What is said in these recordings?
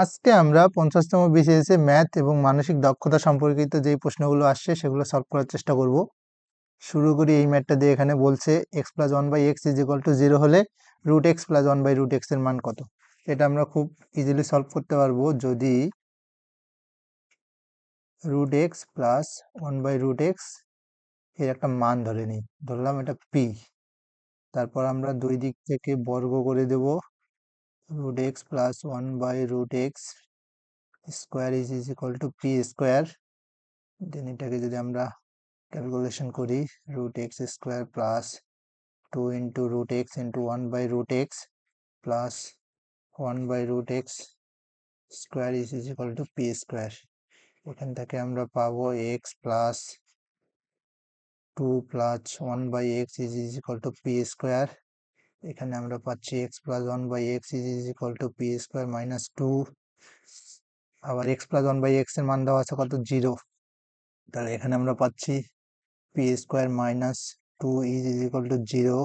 আজকে আমরা 50তম BCS math এবং মানসিক দক্ষতা সম্পর্কিত যেই প্রশ্নগুলো আসছে সেগুলো সলভ করার চেষ্টা করব। শুরু করি এই ম্যাথটা দিয়ে। এখানে বলছে x plus one by x is equal to zero হলে root x plus one by root x এর মান কত। এটা আমরা খুব ইজিলি সলভ করতে পারবো যদি root x plus one by root x এর একটা মান ধরে নিই। ধরলাম এটা পি। তারপর আমরা দুই দিক থেকে বর্গ করে দেব। Root x plus one by root x square is equal to p square. Then এটাকে যদি আমরা ক্যালকুলেশন করি, root x square plus 2 into root x into one by root x plus one by root x square is equal to p square. এখান থেকে আমরা পাবো x plus 2 plus one by x is equal to p square. এখানে আমরা পাচ্ছি x plus one by x is equal to p square minus 2। আবার x plus one by x এর মান দেওয়া আছে কত, 0। তাহলে এখানে আমরা পাচ্ছি P square minus 2 is equal to 0।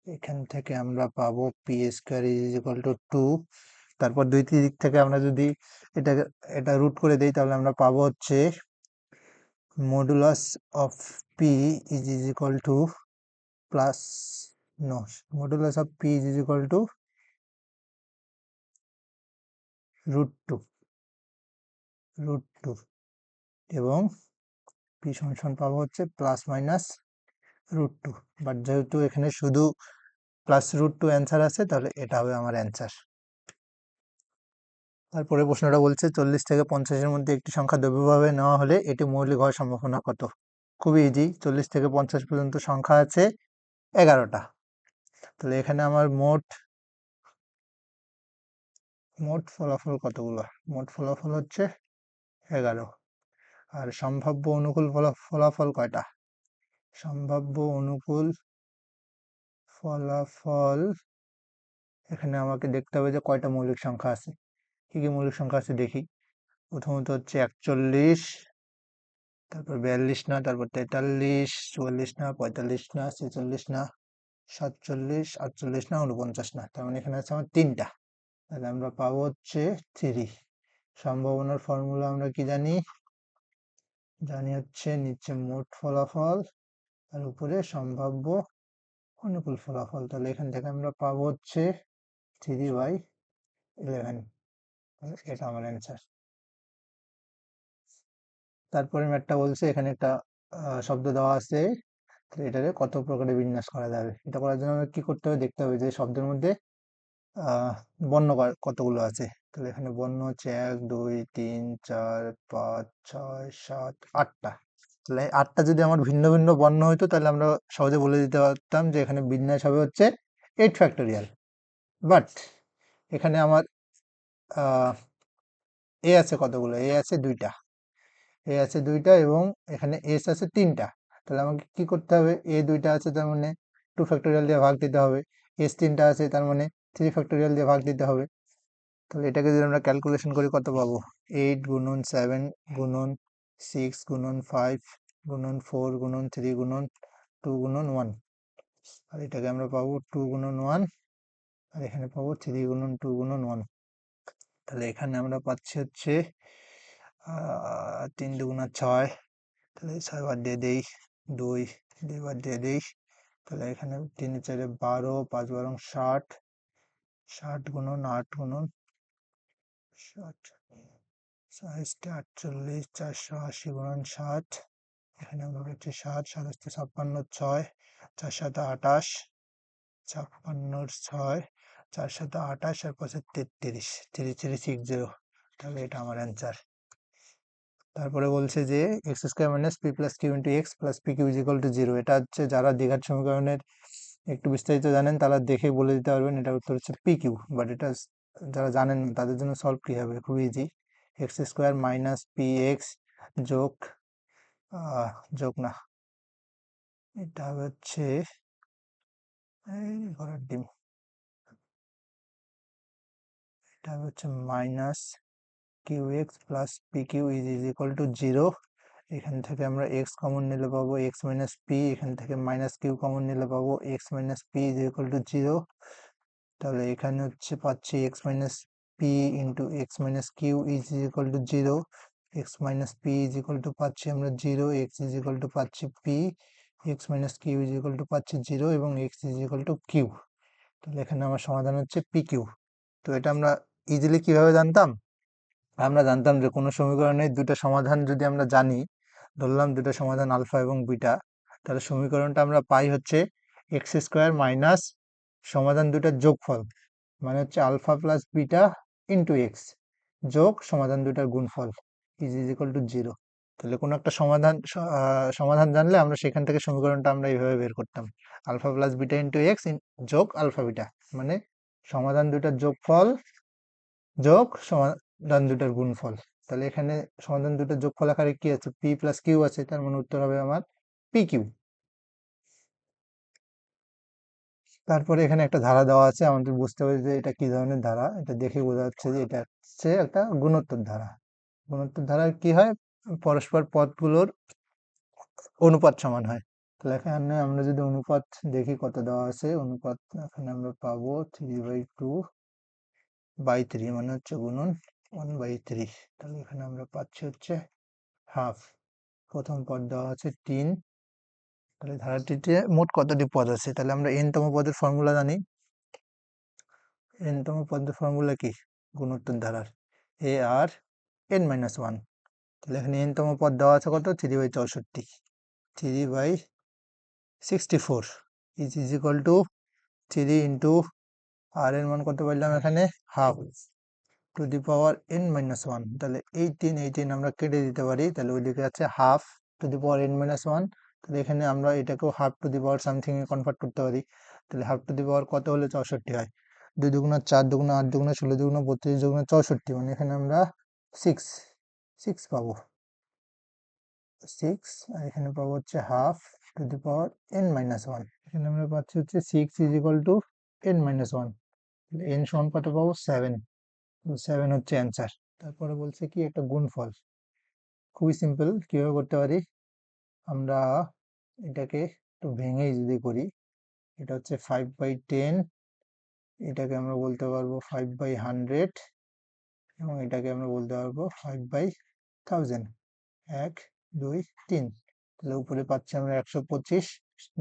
এখান থেকে আমরা পাবো P square is equal to 2। তারপর দুই দিক থেকে আমরা যদি এটা রুট করে দেই তাহলে আমরা পাবো হচ্ছে modulus of p is equal to plus no modulus of p is equal to √2 এবং পি সমান পাবো হচ্ছে প্লাস মাইনাস √2। বাট যেহেতু এখানে শুধু প্লাস √2 অ্যান্সার আছে তাহলে এটা হবে আমার অ্যান্সার। তারপরে প্রশ্নটা বলছে 40 থেকে 50-এর মধ্যে একটি সংখ্যা দ্রব্যভাবে নেওয়া হলে এটি মৌলিক হওয়ার সম্ভাবনা কত। খুবই ইজি। 40 থেকে 50 পর্যন্ত সংখ্যা আছে 11টা। তাহলে এখানে আমার মোট ফলাফল কতগুলো, মোট ফলাফল হচ্ছে 11। আর সম্ভাব্য অনুকূল ফলাফল কয়টা, সম্ভাব্য অনুকূল ফলাফল এখানে আমাকে দেখতে হবে যে কয়টা মৌলিক সংখ্যা আছে। কি কি মৌলিক সংখ্যা আছে দেখি। প্রথমত হচ্ছে 41, তারপর 42 না, তারপর 43, 44 না, 45 না, 46 না, 47, 48 না, 49 না। তার মানে এখানে আছে আমার 3টা। তাহলে আমরা পাবো হচ্ছে 3। সম্ভাবনার ফর্মুলা আমরা কি জানি, হচ্ছে নিচে মোট ফলাফল আর উপরে সম্ভাব্য অনুকূল ফলাফল। তাহলে এখান থেকে আমরা পাবো হচ্ছে 3/11। এটা আমার অ্যান্সার। তারপরে ম্যাথটা বলছে এখানে একটা শব্দ দেওয়া আছে, এটাকে কত প্রকারে বিন্যাস করা যাবে। এটা করার জন্য আমরা কি করতে হবে, দেখতে হবে যে শব্দের মধ্যে বর্ণ কতগুলো আছে। তাহলে এখানে বর্ণ হচ্ছে 1 2 3 4 5 6 7 8টা। তাহলে 8টা যদি আমার ভিন্ন ভিন্ন বর্ণ হইতো তাহলে আমরা সহজে বলে দিতে পারতাম যে এখানে বিন্যাস হবে হচ্ছে 8 ফ্যাক্টোরিয়াল। বাট এখানে আমার এ আছে কতগুলো, এ আছে 2টা, এবং এখানে এস আছে 3টা। তাহলে আমাকে কি করতে হবে, এ 2টা আছে তার মানে 2 ফ্যাক্টোরিয়াল দিয়ে ভাগ দিতে হবে, এস 3টা আছে তার মানে 3 ফ্যাক্টোরিয়াল দিয়ে ভাগ দিতে হবে। তাহলে এটাকে যদি আমরা ক্যালকুলেশন করি কত পাবো, 8 গুণন 7 গুণন 6 গুণন 5 গুণন 4 গুণন 3 গুণন 2 গুণন 1। আর এটাকে আমরা পাবো 2 গুণন 1, আর এখানে পাবো 3 গুণন 2 গুণন 1। তাহলে এখানে আমরা পাচ্ছি হচ্ছে 3 দুগুণা 6। তাহলে 6 বাদ দিয়ে দেই, 2 বাদ দিয়ে দেই। তাহলে এখানে 3 4 12, 5 12 60, 60 গুণন 8 গুণন 60, 48, 480 গুণন 60। এখানে আমরা হচ্ছে 7, 7 56, 6, 4 7 28, 56 6, 4 7 28, আর 5 33, 3360। তাহলে এটা আমার অ্যান্সার। তারপরে বলছে যে x square minus p plus q into x plus p q is equal to 0। এটা হচ্ছে যারা দ্বিঘাত সমীকরণের একটু বিস্তারিত জানেন তারা দেখে বলে দিতে পারবেন এটার উত্তর হচ্ছে পি কিউ। বাট এটা যারা জানেন না তাদের জন্য সলভ কি হবে, খুব easy. X square minus P x যোগ যোগ না, এটা হচ্ছে এই ঘরের ডিম, এটা হচ্ছে minus q x plus p q is equal to 0। এখান থেকে আমরা এক্স কমন নিলে পাবো এক্স মাইনাস পি, এখান থেকে মাইনাস কিউ কমন নিলে পাবো x minus p is equal to 0। তাহলে এখানে হচ্ছে পাচ্ছি x minus p into x minus q is equal to 0, x minus p is equal to পাচ্ছি আমরা 0, এক্স ইজ ইকুয়াল টু পাচ্ছি p, x minus q is equal to পাচ্ছি 0 এবং x is equal to q. তাহলে এখানে আমার সমাধান হচ্ছে পি কিউ। তো এটা আমরা ইজিলি কিভাবে জানতাম? আমরা জানতাম যে কোনো সমীকরণের দুটো সমাধান যদি আমরা জানি, ধরলাম দুটো সমাধান আলফা এবং বিটা, তাহলে সমীকরণটা আমরা পাই হচ্ছে এক্স স্কোয়ার মাইনাস সমাধান দুটার যোগফল, মানে হচ্ছে alpha plus beta into x যোগ সমাধান দুটার গুণফল ইজ ইকুয়াল টু 0। তাহলে কোনো একটা সমাধান জানলে আমরা সেখান থেকে সমীকরণটা আমরা এইভাবে বের করতাম, alpha plus beta into x যোগ আলফা বিটা, মানে সমাধান দুটার যোগফল যোগ সমাধান দুটার গুণফল। তাহলে এখানে সমাধান দুটার যোগফল আকারে কি আছে, পি প্লাস কিউ আছে, তার মানে উত্তর হবে আমার পি কিউ। তারপরে এখানে একটা ধারা দেওয়া আছে, আমাদের বুঝতে হবে যে এটা কি ধরনের ধারা। এটা দেখে বোঝা যাচ্ছে যে এটা হচ্ছে একটা গুণোত্তর ধারা। গুণোত্তর ধারার কি হয়, পরস্পর পদগুলোর অনুপাত সমান হয়। তাহলে এখানে আমরা যদি অনুপাত দেখি কত দেওয়া আছে, অনুপাত এখানে আমরা পাবো 3/2/3, মানে হচ্ছে গুণন 1/3। তাহলে এখানে আমরা পাচ্ছি হচ্ছে হাফ। প্রথম পদ দেওয়া আছে 3। তাহলে ধারাটিতে মোট কতটি পদ আছে, তাহলে আমরা n তম পদের ফর্মুলা জানি। n তম পদের ফর্মুলা কি গুণোত্তর ধারার, a আর n-1। তাহলে এখানে n তম পদ দেওয়া আছে কত, 3/64, 3/64 ইজ ইকুয়াল টু 3 ইন্টু আর এর মান কত পাইলাম এখানে have to the power n-1। তাহলে এই 3 আমরা কেটে দিতে পারি, তাহলে ওইদিকে আছে have to the power n-1। তাহলে এখানে আমরা এটাকেও have to the power something A convert করতে পারি। তাহলে হাফ টু দি পাওয়ার কত হলে 64 হয়, 2 দুগুণা 4, দুগুণা 8, দুগুণা 16, দুগুণা 32, দুগুণা 64, মানে এখানে আমরা 6 পাবো, 6। আর এখানে পাবো হচ্ছে have to the power n-1। এখানে আমরা পাচ্ছি হচ্ছে 6 is equal two n-1। n সমান কত পাবো, 7। 7 হচ্ছে অ্যান্সার। তারপরে বলছে কি একটা গুণফল, খুবই সিম্পল, কিভাবে করতে পারি আমরা এটাকে একটু ভেঙে যদি করি, এটা হচ্ছে 5/10, এটাকে আমরা বলতে পারবো 5/100 এবং এটাকে আমরা বলতে পারবো 5/1000। 1 2 3। তাহলে উপরে পাচ্ছি আমরা 125,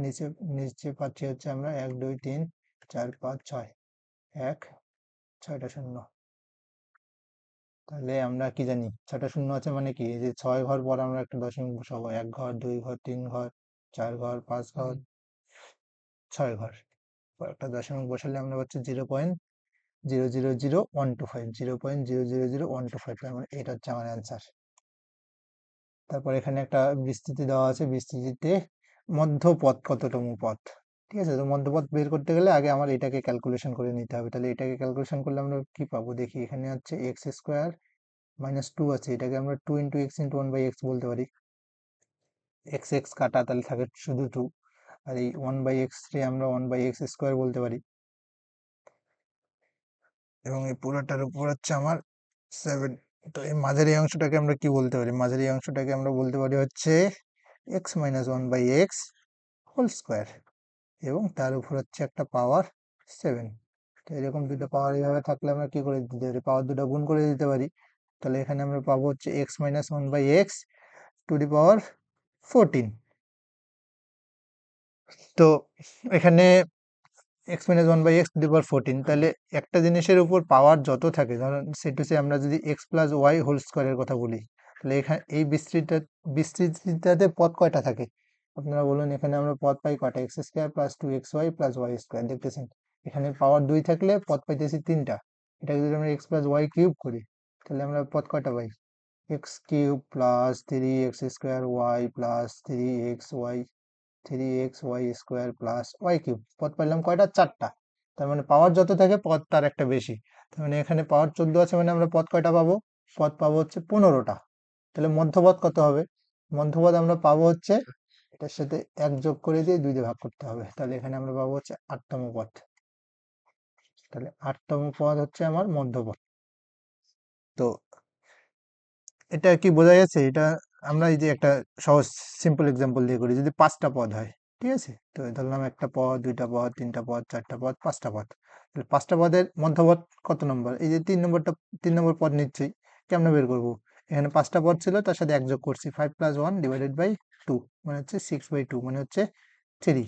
নিচে নিচে পাচ্ছি হচ্ছে আমরা 1 2 3 4 5 6, 1 6টা শূন্য। তাহলে আমরা কি জানি 6টা শূন্য আছে মানে কি, এই যে 6 ঘর পর আমরা একটা দশমিক বসাবো, 1 ঘর 2 ঘর 3 ঘর 4 ঘর 5 ঘর 6 ঘর পর একটা দশমিক বসালে আমরা পাচ্ছি 0.000125, 0.000125, তার মানে এটা হচ্ছে আমার অ্যান্সার। তারপর এখানে একটা বিস্তৃতি দেওয়া আছে, বিস্তৃতিতে মধ্যপদ কততম পদ, ঠিক আছে। তো মধ্যপদ বের করতে গেলে আগে আমার এটাকে ক্যালকুলেশন করে নিতে হবে। তাহলে এটাকে ক্যালকুলেশন করলে আমরা কি পাবো দেখি, এখানে হচ্ছে এক্স স্কোয়ার মাইনাস 2 আছে, এটাকে আমরা 2 ইন্টু এক্স ইন্টু 1/x বলতে পারি। এক্স এক্স কাটা, তাহলে থাকে শুধু 2। আর এই 1/x রে আমরা 1/x স্কোয়ার বলতে পারি, এবং এই পুরোটার উপর হচ্ছে আমার 7। তো এই মাঝের এই অংশটাকে আমরা কি বলতে পারি, মাঝের এই অংশটাকে আমরা বলতে পারি হচ্ছে x minus 1/x whole square, এবং তার উপর হচ্ছে একটা পাওয়ার 7। তো এরকম দুটো পাওয়ার এইভাবে থাকলে আমরা কি করে দিতে পারি, পাওয়ার দুটো গুণ করে দিতে পারি। তাহলে এখানে আমরা পাবো হচ্ছে x minus 1/x to the power 14। তো এখানে x minus 1/x to the power 14, তাহলে একটা জিনিসের উপর পাওয়ার যত থাকে, ধরুন সেটুসে আমরা যদি এক্স প্লাস ওয়াই হোল স্কোয়ারের কথা বলি, তাহলে এখানে এই বিস্তৃতিটাতে পদ কয়টা থাকে আপনারা বলুন। এখানে আমরা পদ পাই কয়টা, x square plus 2xy plus y square, দেখতেছেন এখানে পাওয়ার 2 থাকলে পদ পাইতেছি 3টা। এটাকে যদি আমরা এক্স প্লাস ওয়াই কিউব করি, তাহলে আমরা পদ কয়টা পাই, x cube plus 3x square y plus 3xy 3xy square plus y cube, পদ পাইলাম কয়টা, 4টা। তার মানে পাওয়ার যত থাকে পদ তার একটা বেশি। তার মানে এখানে পাওয়ার 14 আছে, মানে আমরা পদ কয়টা পাবো, পদ পাবো হচ্ছে 15টা। তাহলে মধ্যপদ কত হবে, মধ্যপদ আমরা পাবো হচ্ছে এটার সাথে 1 যোগ করে দিয়ে 2 দিয়ে ভাগ করতে হবে। তাহলে এখানে আমরা পাবো হচ্ছে 8তম পদ। তাহলে 8তম পদ হচ্ছে আমার মধ্যপদ। তো এটা কি বোঝা গেছে, এটা আমরা এই যে একটা সহজ সিম্পল এক্সাম্পল দিয়ে করি, যদি 5টা পদ হয়, ঠিক আছে? তো ধরলাম একটা পদ, দুইটা পদ, তিনটা পদ, চারটা পদ, পাঁচটা পদ। তাহলে পাঁচটা পদের মধ্যপদ কত নম্বর? এই যে 3 নম্বর পদ নিচ্ছি, কেমনে বের করব? এখানে পাঁচটা পদ ছিল, তার সাথে এক যোগ করছি, 5 + 1 / 2 মানে হচ্ছে 6/2 মানে হচ্ছে 3।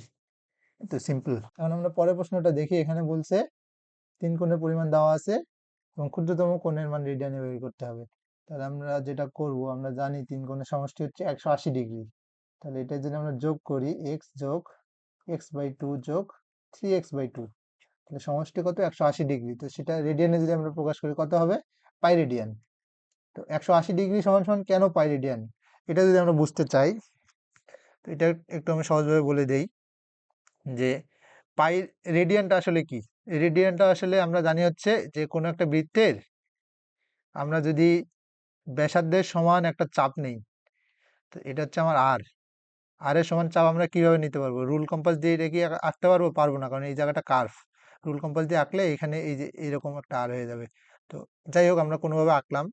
তো সিম্পল। এখন আমরা পরের প্রশ্নটা দেখি। এখানে বলছে 3 কোণের পরিমাণ দেওয়া আছে এবং ক্ষুদ্রতম কোণের মান রেডিয়ানে বের করতে হবে। তাহলে আমরা যেটা করব, আমরা জানি 3 কোণের সমষ্টি হচ্ছে 180 ডিগ্রি। তাহলে এটা যদি আমরা যোগ করি, x যোগ x/2 যোগ 3x/2, তাহলে সমষ্টি কত? 180 ডিগ্রি। তো সেটা রেডিয়ানে যদি আমরা প্রকাশ করি কত হবে? পাই রেডিয়ান। তো 180 ডিগ্রি সমান সমান কেন পাই রেডিয়ান, এটা যদি আমরা বুঝতে চাই, তো এটা একটু আমি সহজভাবে বলে দেই যে পাই রেডিয়ানটা আসলে কি। রেডিয়ানটা আসলে আমরা জানি হচ্ছে যে কোনো একটা বৃত্তের আমরা যদি ব্যাসার্ধের সমান একটা চাপ নেই, তো এটা হচ্ছে আমার আর। আর এর সমান চাপ আমরা কিভাবে নিতে পারবো? রুল কম্পাস দিয়ে এটা কি আঁকতে পারবো? পারবো না, কারণ এই জায়গাটা কার্ভ। রুল কম্পাস দিয়ে আঁকলে এখানে এই যে এইরকম একটা আর হয়ে যাবে। তো যাই হোক, আমরা কোনোভাবে আঁকলাম।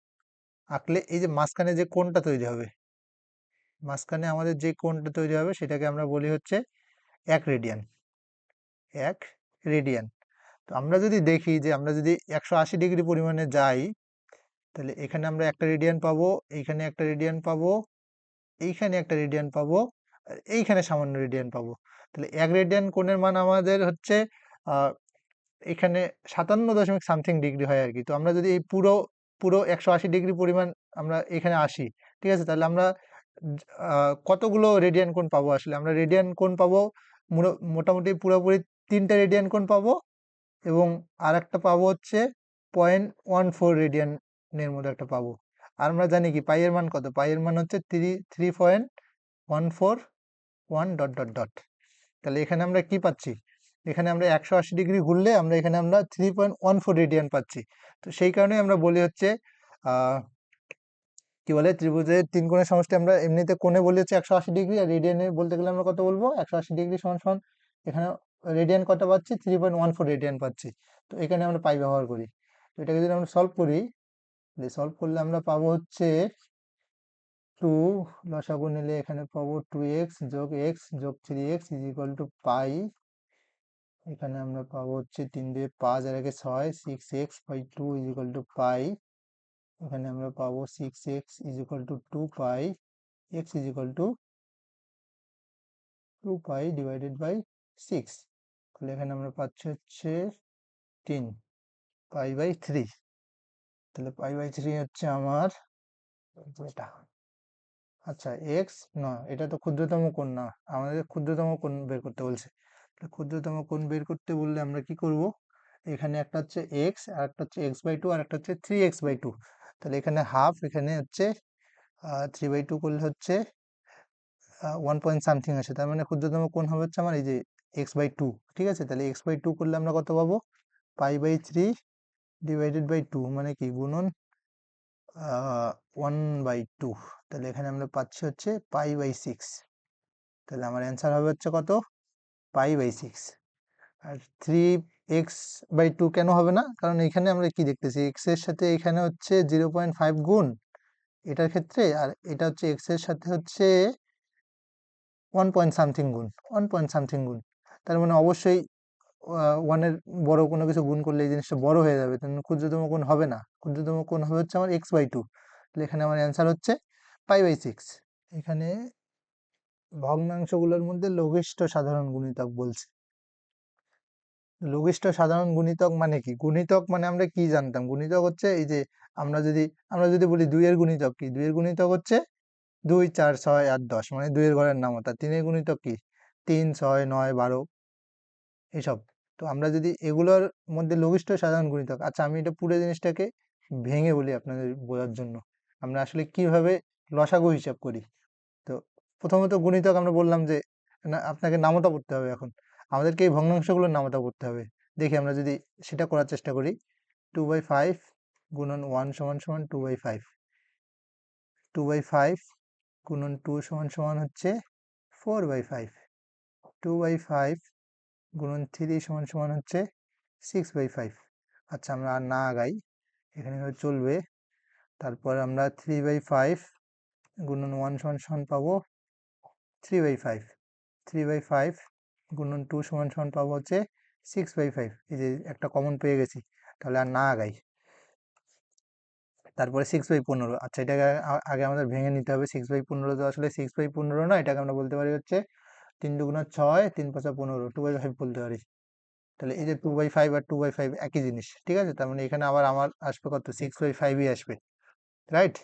আঁকলে এই যে মাঝখানে যে কোণটা তৈরি হবে, মাঝখানে আমাদের যে কোণটা তৈরি হবে সেটাকে আমরা বলি হচ্ছে 1 রেডিয়ান। 1 রেডিয়ান। তো আমরা যদি দেখি যে আমরা যদি 180 ডিগ্রি পরিমাণে যাই, তাহলে এখানে আমরা একটা রেডিয়ান পাবো, এইখানে একটা রেডিয়ান পাবো, এইখানে একটা রেডিয়ান পাবো, আর এইখানে সামান্য রেডিয়ান পাবো। তাহলে 1 রেডিয়ান কোণের মান আমাদের হচ্ছে আহ এখানে 57 দশমিক সামথিং ডিগ্রি হয় আর কি। তো আমরা যদি এই পুরো পুরো 180 ডিগ্রি পরিমাণ আমরা এখানে আসি, ঠিক আছে, তাহলে আমরা কতগুলো রেডিয়ান কোণ পাবো? আসলে আমরা রেডিয়ান কোণ পাবো মোটামুটি পুরোপুরি 3টে রেডিয়ান কোণ পাবো, এবং আর একটা পাবো হচ্ছে 0.14 রেডিয়ানের মতো একটা পাবো। আর আমরা জানি কি পাই এর মান কত? পাই এর মান হচ্ছে 3.141 ডট ডট ডট। তাহলে এখানে আমরা কি পাচ্ছি? এখানে আমরা 180 ডিগ্রি ঘুরলে এখানে আমরা 3.14 রেডিয়ান পাচ্ছি। তো সেই কারণে আমরা বলি হচ্ছে আহ কি বলে, ত্রিভুজের 3 কোণের সমষ্টি আমরা এমনিতে কোণে বলি হচ্ছে 180 ডিগ্রি, আর রেডিয়ানে বলতে গেলে আমরা কত বলবো? 180 ডিগ্রি সমান সমান এখানে রেডিয়ান কত পাচ্ছি? 3.14 রেডিয়ান পাচ্ছি। তো এখানে আমরা পাই ব্যবহার করি। তো এটাকে যদি আমরা সলভ করি, সলভ করলে আমরা পাবো হচ্ছে 2, লসাগু নিলে এখানে পাবো 2x যোগ x যোগ 3x is equal to pi. এখানে আমরা পাবো হচ্ছে 3 দিয়ে 5 আর 1 6, 6x/2 is equal to pi. এখানে আমরা পাবো 6x is equal to 2 pi, x is equal to 2 pi divided by 6। তাহলে এখানে আমরা পাচ্ছি হচ্ছে 3 পাই/3। তাহলে পাই/3 হচ্ছে আমার এটা। আচ্ছা, এক্স না, এটা তো ক্ষুদ্রতম কোণ না, আমাদের ক্ষুদ্রতম কোণ বের করতে বলছে। ক্ষুদ্রতম কোণ বের করতে বললে আমরা কি করব? এখানে একটা হচ্ছে এক্স, আর একটা হচ্ছে x/2, আর একটা হচ্ছে 3x/2। তাহলে এখানে হাফ, এখানে হচ্ছে 3/2 করলে হচ্ছে 1 পয়েন্ট সামথিং আসে। তার মানে ক্ষুদ্রতম কোণ হবে হচ্ছে আমার এই যে x/2। ঠিক আছে, তাহলে x/2 করলে আমরা কত পাবো? পাই/3 ডিভাইডেড বাই 2 মানে কি গুণন 1/2। তাহলে এখানে আমরা পাচ্ছি হচ্ছে পাই/6। তাহলে আমার অ্যান্সার হবে হচ্ছে কত? পাই/6। আর 3x/2 কেন হবে না? কারণ এখানে আমরা কি দেখতেছি, এক্স এর সাথে এখানে হচ্ছে 0.5 গুণ এটার ক্ষেত্রে, আর এটা হচ্ছে এক্স এর সাথে হচ্ছে 1 পয়েন্ট সামথিং গুণ, 1 পয়েন্ট সামথিং গুণ। তার মানে অবশ্যই ওয়ানের বড় কোনো কিছু গুণ করলে এই জিনিসটা বড় হয়ে যাবে, তার মানে ক্ষুদ্রতম কোণ হবে না। ক্ষুদ্রতম কোণ হবে হচ্ছে আমার x/2। তাহলে এখানে আমার অ্যান্সার হচ্ছে পাই/6। এখানে ভগ্নাংশগুলোর মধ্যে লঘিষ্ঠ সাধারণ গুণিতক বলছে। লঘিষ্ঠ সাধারণ গুণিতক মানে কি? গুণিতক মানে আমরা কি জানতাম? গুণিতক হচ্ছে এই যে আমরা যদি বলি 2 এর গুণিতক কি? 2 এর গুণিতক হচ্ছে 2, 4, 6, 8, 10 মানে 2 এর ঘরের নামতা। 3 এর গুণিতক কি? 3, 6, 9, 12 এসব। তো আমরা যদি এগুলোর মধ্যে লঘিষ্ঠ সাধারণ গুণিতক, আচ্ছা আমি এটা পুরো জিনিসটাকে ভেঙে বলি আপনাদের বোঝার জন্য। আমরা আসলে কিভাবে লসাগু হিসাব করি। তো প্রথমত গুণিতক আমরা বললাম যে আপনাকে নামতা পড়তে হবে। এখন আমাদেরকে এই ভগ্নাংশগুলোর নামতা পড়তে হবে। দেখি আমরা যদি সেটা করার চেষ্টা করি। 2/5 গুণন 1 সমান সমান 2/5, 2/5 গুণন 2 সমান সমান হচ্ছে 4/5, 2/5 গুণন 3 সমান সমান হচ্ছে 6/5। আচ্ছা আমরা আর না আগাই, এখানে চলবে। তারপর আমরা 3/5 গুণন 1 সমান সমান পাবো 3/5, 3/5 গুণন 2 সমান সমান পাবো হচ্ছে 6/5। এই যে একটা কমন পেয়ে গেছি, তাহলে আর না আগাই। তারপরে 6/15, আচ্ছা এটাকে আগে আমাদের ভেঙে নিতে হবে। 6/15 তো আসলে 6/15 না, এটাকে আমরা বলতে পারি হচ্ছে 3 দুগুণা 6, 3 পাঁচা 15, 2/5 বলতে পারি। তাহলে এই যে 2/5 আর 2/5 একই জিনিস, ঠিক আছে? তার মানে এখানে আবার আমার আসবে কত, 6/5ই আসবে, রাইট?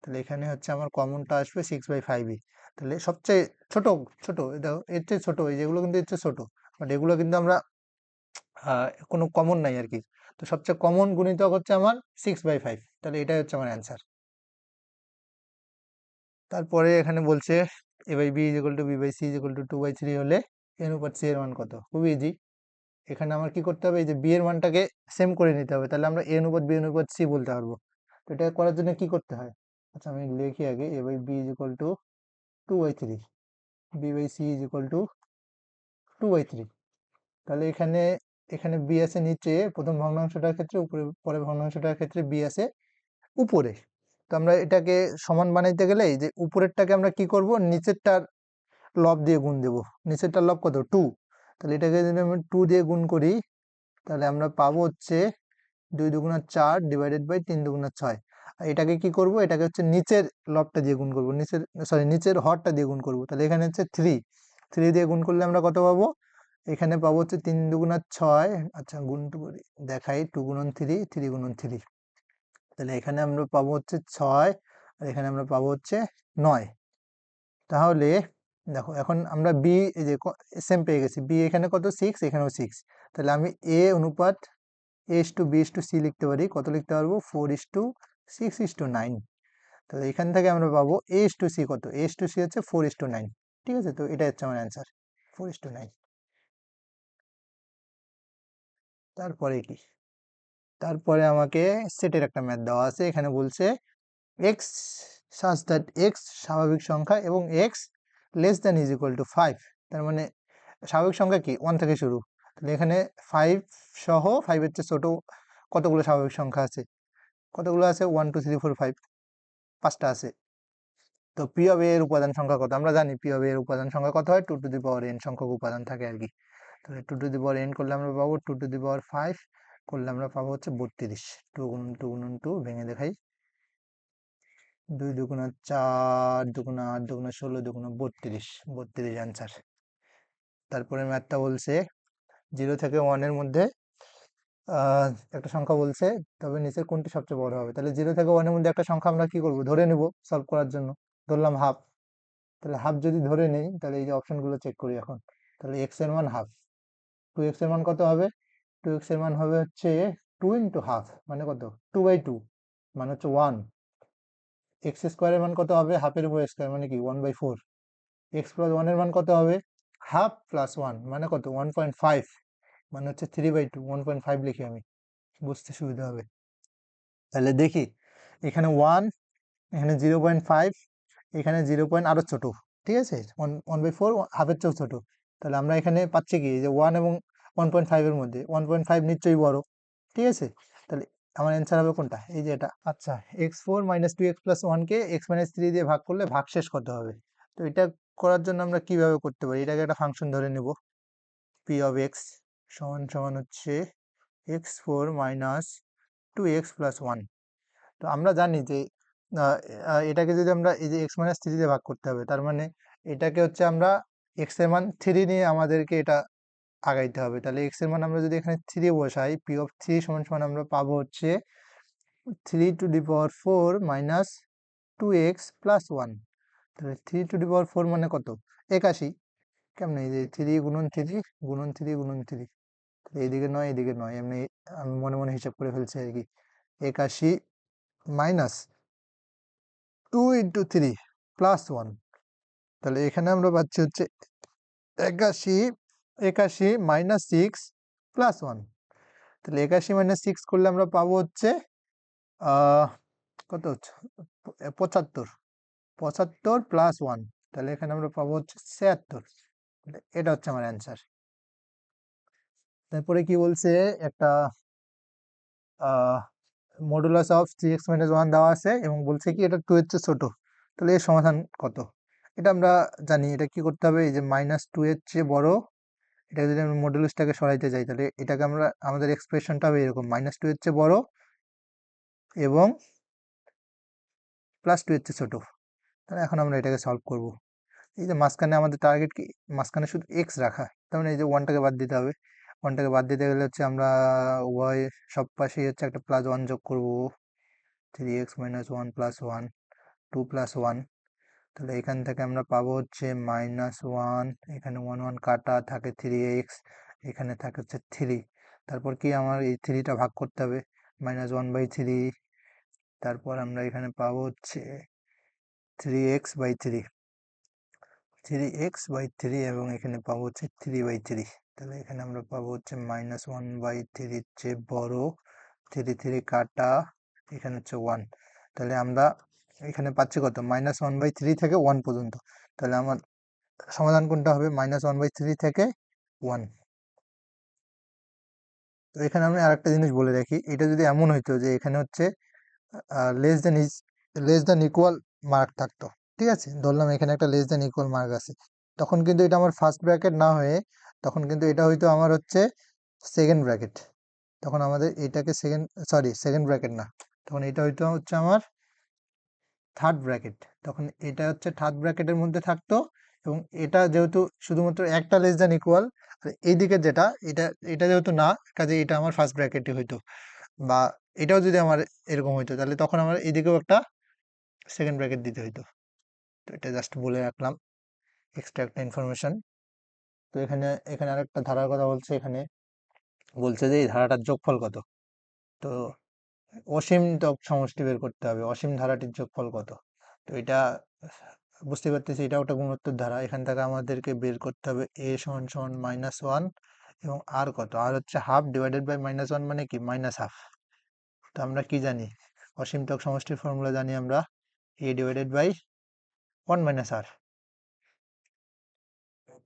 তাহলে এখানে হচ্ছে আমার কমনটা আসবে 6/5ই। তাহলে সবচেয়ে ছোট, ছোট এটা এর চেয়ে ছোট, এই যেগুলো কিন্তু এর চেয়ে ছোট, বাট এগুলো কিন্তু আমরা কোনো কমন নাই আর কি। তো সবচেয়ে কমন গুণিতক হচ্ছে আমার 6/5, তাহলে এটাই হচ্ছে আমার অ্যান্সার। তারপরে এখানে বলছে a/b = b/c = 2/3 হলে a অনুপাত c এর মান কত? খুবই ইজি। এখানে আমার কি করতে হবে, এই যে b এর মানটাকে সেম করে নিতে হবে, তাহলে আমরা a অনুপাত b অনুপাত c বলতে পারবো। তো এটা করার জন্য কি করতে হয়, আচ্ছা আমি লিখি আগে, a/b = 2/3, b/c = 2/3। তাহলে এখানে এখানে b আছে নিচে প্রথম ভগ্নাংশটার ক্ষেত্রে, উপরে পরের ভগ্নাংশটার ক্ষেত্রে b আছে উপরে। তো আমরা এটাকে সমান বানাইতে গেলে এই যে উপরেরটাকে আমরা কি করব, নিচেরটার লব দিয়ে গুণ দেব। নিচেরটার লব কত, 2। তাহলে এটাকে যদি আমি 2 দিয়ে গুণ করি, তাহলে আমরা পাবো হচ্ছে 2 দুগুণা 4 / 3 দুগুণা 6। আর এটাকে কি করব, এটাকে হচ্ছে নিচের লবটা দিয়ে গুণ করব, নিচের সরি নিচের হরটা দিয়ে গুণ করব। তাহলে এখানে হচ্ছে 3 দিয়ে গুণ করলে আমরা কত পাবো, এখানে পাবো হচ্ছে 3 দুগুণা 6, আচ্ছা গুণটা করি দেখাই, 2 গুণন 3, 3 গুণন 3। তাহলে এখানে আমরা পাবো হচ্ছে 6, আর এখানে আমরা পাবো হচ্ছে 9। তাহলে দেখো এখন আমরা বি, এই যে সেম পেয়ে গেছি, বি এখানে কত 6, এখানেও 6। তাহলে আমি এ অনুপাত a/b/c লিখতে পারি, কত লিখতে পারবো, 4:6:9। তাহলে এখান থেকে আমরা পাবো a/c কত, a/c হচ্ছে 4:9, ঠিক আছে? তো এটা হচ্ছে আমার অ্যান্সার, 4:9। তারপরে কি, তারপরে আমাকে সেটের একটা ম্যাথ দেওয়া আছে, এখানে বলছে এক্স সাচ দ্যাট এক্স স্বাভাবিক সংখ্যা এবং x less than is equal two 5। তার মানে স্বাভাবিক সংখ্যা কি, 1 থেকে শুরু। তাহলে এখানে 5 সহ 5 এর চেয়ে ছোট কতগুলো স্বাভাবিক সংখ্যা আছে, কতগুলো আছে, 1 2 3 4 5, 5টা আছে। তো পি অফ এ এর উপাদান সংখ্যা কত, আমরা জানি পি অফ এ এর উপাদান সংখ্যা কত হয়, 2n সংখ্যক উপাদান থাকে আর কি। তাহলে 2n করলে আমরা পাবো 2^5, করলে আমরা পাবো হচ্ছে 32। 2 গুণন 2 গুণন 2 ভেঙে দেখাই, 2 দুগুণা 4, দুগুণা 8, দুগুণা 16, দুগুণা 32, 32 অ্যান্সার। তারপরে ম্যাথটা বলছে 0 থেকে 1 এর মধ্যে আহ, একটা সংখ্যা বলছে, তবে নিচের কোনটি সবচেয়ে বড় হবে। তাহলে 0 থেকে 1 এর মধ্যে একটা সংখ্যা আমরা কি করব, ধরে নেব সলভ করার জন্য। ধরলাম হাফ। তাহলে হাফ যদি ধরে নেই, তাহলে এই যে অপশনগুলো চেক করি এখন। তাহলে এক্স এর মান হাফ, 2x এর মান কত হবে, 2x এর মান হবে হচ্ছে 2 ইন্টু হাফ, মানে কত, 2/2, মানে হচ্ছে 1। এক্স স্কোয়ারের মান কত হবে, হাফের উপর স্কোয়ার মানে কি 1/4। এক্স প্লাস 1 এর মান কত হবে, হাফ প্লাস 1 মানে কত, 1.5, মানে হচ্ছে 3/2, 1.5 লিখি আমি, বুঝতে সুবিধা হবে। তাহলে দেখি এখানে 1, এখানে 0.5, এখানে 0 পয়েন্ট আরো ছোট, ঠিক আছে, 1/4 হাফের চেয়েও ছোট। তাহলে আমরা এখানে পাচ্ছি কি, যে 1 এবং 1.5 এর মধ্যে 1.5 নিশ্চয়ই বড়, ঠিক আছে? তাহলে আমার অ্যান্সার হবে কোনটা, এই যে এটা। আচ্ছা, x4 - 2x + 1 কে x - 3 দিয়ে ভাগ করলে ভাগশেষ কত হবে? তো এটা করার জন্য আমরা কিভাবে করতে পারি, এটাকে একটা ফাংশন ধরে নেব, p of x সমান সমান হচ্ছে x4 - 2x + 1। তো আমরা জানি যে আহ, এটাকে যদি আমরা এই যে x - 3 দিয়ে ভাগ করতে হবে, তার মানে এটাকে হচ্ছে আমরা x এর মান 3 নিয়ে আমাদেরকে এটা আগাইতে হবে। তাহলে x এর মান আমরা যদি এখানে 3 বসাই, p of 3 সমান সমান আমরা পাবো হচ্ছে 3^4 - 2x + 1। তাহলে 3^4 মানে কত, 81। কেমন, এই যে 3 গুণন 3 গুণন 3 গুণন 3, এইদিকে 9 এদিকে 9, এমনি আমি মনে মনে হিসাব করে ফেলছি আর কি। 81 মাইনাস 2 ইন্টু 3 প্লাস 1। তাহলে এখানে আমরা পাচ্ছি হচ্ছে 81, 81 - 6 প্লাস 1। তাহলে 81 - 6 করলে আমরা পাবো হচ্ছে আহ কত হচ্ছে, 75, 75 প্লাস 1। তাহলে এখানে আমরা পাবো হচ্ছে 76। এটা হচ্ছে আমার অ্যান্সার। তারপরে কি বলছে, একটা মডুলাস অফ 3x - 1 দেওয়া আছে এবং বলছে কি এটা 2 এর চেয়ে ছোট। তাহলে এর সমাধান কত, এটা আমরা জানি। এটা কি করতে হবে, এই যে -2 এর চেয়ে বড়, এটা যদি আমরা মডুলাসটাকে সরাইতে যাই তাহলে এটাকে আমরা, আমাদের এক্সপ্রেশনটা হবে এরকম, -2 এর চেয়ে বড় এবং +2 এর চেয়ে ছোট। তাহলে এখন আমরা এটাকে সলভ করব। এই যে মাঝখানে আমাদের টার্গেট কি, মাঝখানে শুধু এক্স রাখা, তার মানে এই যে ওয়ানটাকে বাদ দিতে হবে। ওয়ানটাকে বাদ দিতে গেলে হচ্ছে আমরা উভয় সব পাশেই হচ্ছে একটা +1 যোগ করব। 3x - 1 + 1 2 + 1, তাহলে এখান থেকে আমরা পাবো হচ্ছে -1, এখানে 1 1 কাটা থাকে 3x, এখানে থাকে হচ্ছে 3। তারপর কি আমার এই 3টা ভাগ করতে হবে, -1/3, তারপর আমরা এখানে পাবো হচ্ছে 3x/3, 3x/3 এবং এখানে পাবো হচ্ছে 3/3। তাহলে এখানে আমরা পাবো হচ্ছে -1/3 এর চেয়ে বড়, 3 3 কাটা, এখানে হচ্ছে 1। তাহলে আমরা এখানে পাচ্ছি কত, -1/3 থেকে 1 পর্যন্ত। তাহলে আমার সমাধান কোনটা হবে, -1/3 থেকে 1। তো এখানে আমি আরেকটা জিনিস বলে রাখি, এটা যদি এমন হইতো যে এখানে হচ্ছে লেস দেন ইকুয়াল মার্ক থাকতো, ঠিক আছে, ধরলাম এখানে একটা লেস দেন ইকুয়াল মার্ক আছে, তখন কিন্তু এটা আমার ফার্স্ট ব্র্যাকেট না হয়ে, তখন কিন্তু এটা হয়তো আমার হচ্ছে সেকেন্ড ব্র্যাকেট। তখন আমাদের এটাকে সেকেন্ড ব্র্যাকেট না, তখন এটা হয়তো হচ্ছে আমার থার্ড ব্র্যাকেট। তখন এটা হচ্ছে থার্ড ব্র্যাকেটের মধ্যে থাকতো, এবং এটা যেহেতু শুধুমাত্র একটা লেস দেন ইকুয়াল, আর এইদিকে যেটা, এটা এটা যেহেতু না, কাজে এটা আমার ফার্স্ট ব্র্যাকেটই হইতো। বা এটাও যদি আমার এরকম হইতো, তাহলে তখন আমার এদিকেও একটা সেকেন্ড ব্র্যাকেট দিতে হইতো। তো এটা জাস্ট বলে রাখলাম, এক্সট্রা একটা ইনফরমেশন। তো এখানে এখানে আরেকটা ধারার কথা বলছে, এখানে বলছে যে এই ধারাটার যোগফল কত। তো অসীম তক সমষ্টি বের করতে হবে, অসীম ধারাটির যোগফল কত। তো এটা বুঝতে পারতেছি, এটা একটা গুণোত্তর ধারা, এখান থেকে আমাদেরকে বের করতে হবে a = -1 এবং আর কত, আর হচ্ছে হাফ ডিভাইডেড বাই -1 মানে কি -হাফ। তো আমরা কি জানি, অসীম তক সমষ্টির ফর্মুলা জানি আমরা, a ডিভাইডেড বাই 1 - r।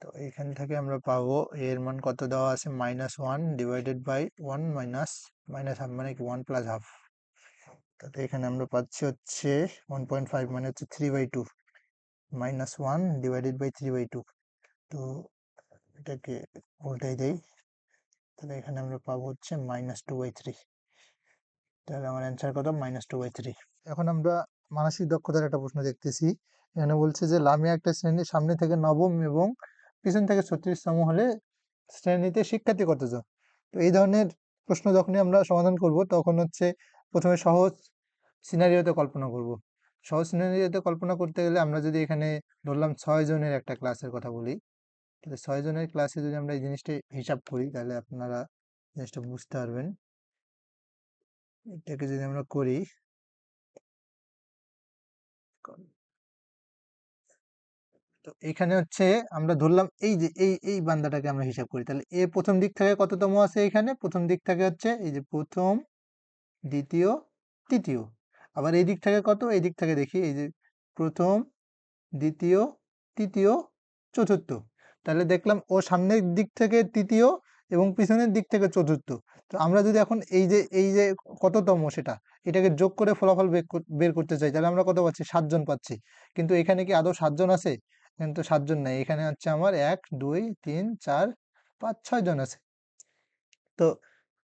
তো এখান থেকে আমরা পাবো এর মান কত দেওয়া আছে, -1 ডিভাইডেড বাই 1 মাইনাস হাফ মানে কি 1 + হাফ। তাতে এখানে আমরা পাচ্ছি হচ্ছে 1.5 মানে হচ্ছে 3/2, -1 ডিভাইডেড বাই 3/2। তো এটাকে উল্টাই দেই, তাহলে এখানে আমরা পাবো হচ্ছে -2/3। তাহলে আমার অ্যান্সার কত, -2/3। এখন আমরা মানসিক দক্ষতার একটা প্রশ্ন দেখতেছি। এখানে বলছে যে লামিয়া একটা শ্রেণীর সামনে থেকে নবম এবং পিছন থেকে 36তম হলে শ্রেণীতে শিক্ষার্থী কতজন। তো এই ধরনের প্রশ্ন যখনই আমরা সমাধান করব, তখন হচ্ছে প্রথমে সহজ সিনারিওতে কল্পনা করব। সহজ সিনারিওতে কল্পনা করতে গেলে আমরা যদি এখানে ধরলাম 6 জনের একটা ক্লাসের কথা বলি, তাহলে 6 জনের ক্লাসে যদি আমরা এই জিনিসটা হিসাব করি, তাহলে আপনারা জিনিসটা বুঝতে পারবেন। এটাকে যদি আমরা করি, তো এখানে হচ্ছে আমরা ধরলাম এই যে এই বান্দাটাকে আমরা হিসাব করি, তাহলে এ প্রথম দিক থেকে কততম আছে, এখানে প্রথম দিক থেকে হচ্ছে এই যে প্রথম, দ্বিতীয়, তৃতীয়। আবার এই দিক থেকে কত, এই দিক থেকে দেখি, এই যে প্রথম, দ্বিতীয়, তৃতীয়, চতুর্থ। তাহলে দেখলাম ও সামনের দিক থেকে তৃতীয় এবং পিছনের দিক থেকে চতুর্থ। তো আমরা যদি এখন এই যে কততম সেটা, এটাকে যোগ করে ফলাফল বের করতে চাই, তাহলে আমরা কত পাচ্ছি, 7 জন পাচ্ছি। কিন্তু এখানে কি আদৌ 7 জন আছে, কিন্তু 7 জন নাই, এখানে হচ্ছে আমার 1 2 3 4 5 6 জন আছে। তো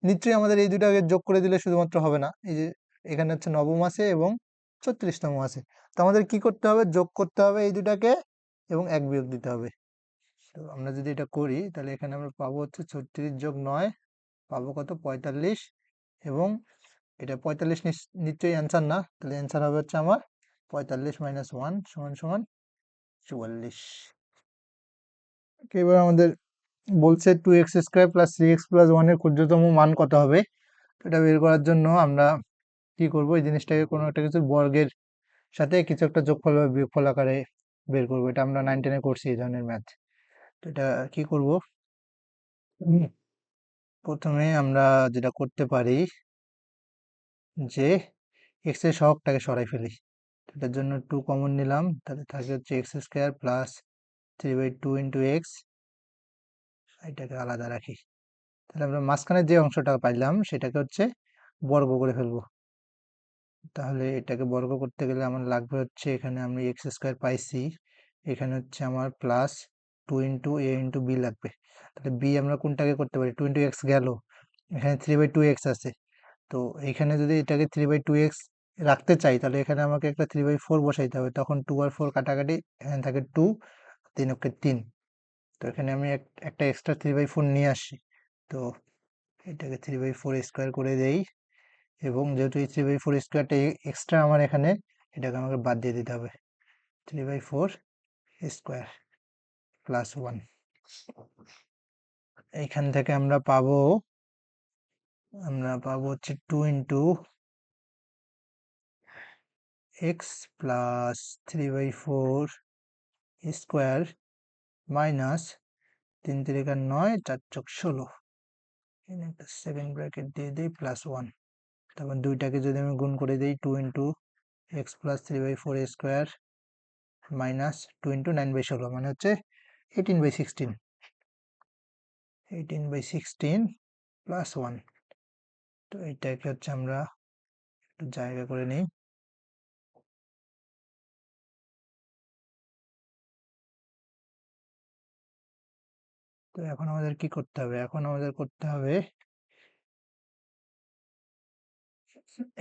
নিশ্চয়ই আমাদের এই দুটাকে যোগ করে দিলে শুধুমাত্র হবে না, এই যে এখানে হচ্ছে নবম আছে এবং 36তম আছে। তো আমাদের কি করতে হবে, যোগ করতে হবে এই দুটাকে এবং 1 বিয়োগ দিতে হবে। তো আমরা যদি এটা করি, তাহলে এখানে আমরা পাবো হচ্ছে 36 যোগ 9, পাবো কত, 45। এবং এটা 45 নিশ্চয়ই অ্যান্সার না, তাহলে অ্যান্সার হবে হচ্ছে আমার 45 - 1 = 44। এবার আমাদের বলছে 2x² + 3x + 1 এর ক্ষুদ্রতম মান কত হবে। এটা বের করার জন্য আমরা কি করব, এই জিনিসটাকে কোনো একটা কিছু বর্গের সাথে কিছু একটা যোগফল বা বিয়োগফল আকারে বের করব। এটা আমরা 9 10 এ করছি এই ধরনের ম্যাথ। তো এটা কি করব, প্রথমে আমরা যেটা করতে পারি যে x এর সহগটাকে সরাই ফেলি। এটার জন্য 2 কমন নিলাম, তাহলে থাকে হচ্ছে x² + 3/2 × x, এটাকে আলাদা রাখি। তাহলে আমরা মাঝখানে যে অংশটা পাইলাম সেটাকে হচ্ছে বর্গ করে ফেলবো। তাহলে এটাকে বর্গ করতে গেলে আমার লাগবে হচ্ছে, এখানে আমি x² পাইছি, এখানে হচ্ছে আমার প্লাস 2 × a × b লাগবে। তাহলে b আমরা কোনটাকে করতে পারি, 2 × x গেল, এখানে 3/2x আছে। তো এখানে যদি এটাকে 3/2x রাখতে চাই তাহলে এখানে আমাকে একটা 3/4 বসাইতে হবে, তখন 2 আর 4 কাটাকাটি, এখানে থাকে 2, 3 ওকে 3। তো এখানে আমি একটা এক্সট্রা 3/4 নিয়ে আসি। তো এটাকে 3/4 স্কোয়ার করে দেই, এবং যেহেতু এই 3/4 স্কোয়ারটা এক্সট্রা আমার এখানে, এটাকে আমাকে বাদ দিয়ে দিতে হবে। 3/4 স্কোয়ার প্লাস 1, এইখান থেকে আমরা পাবো হচ্ছে 2 × x প্লাস 3/4 স্কোয়ার মাইনাস 3 × 3 = 9, 4 × 16, এখানে একটা সেকেন্ড ব্র্যাকেট দিয়ে দিই, প্লাস 1। তারপর দুইটাকে যদি আমি গুণ করে দিই, 2 × x প্লাস 3/4 স্কোয়ার মাইনাস 2 × 9/16, মানে হচ্ছে 18/16, 18/16 প্লাস 1। তো এইটাকে হচ্ছে আমরা একটু জায়গা করে নিই। তো এখন আমাদের কি করতে হবে, এখন আমাদের করতে হবে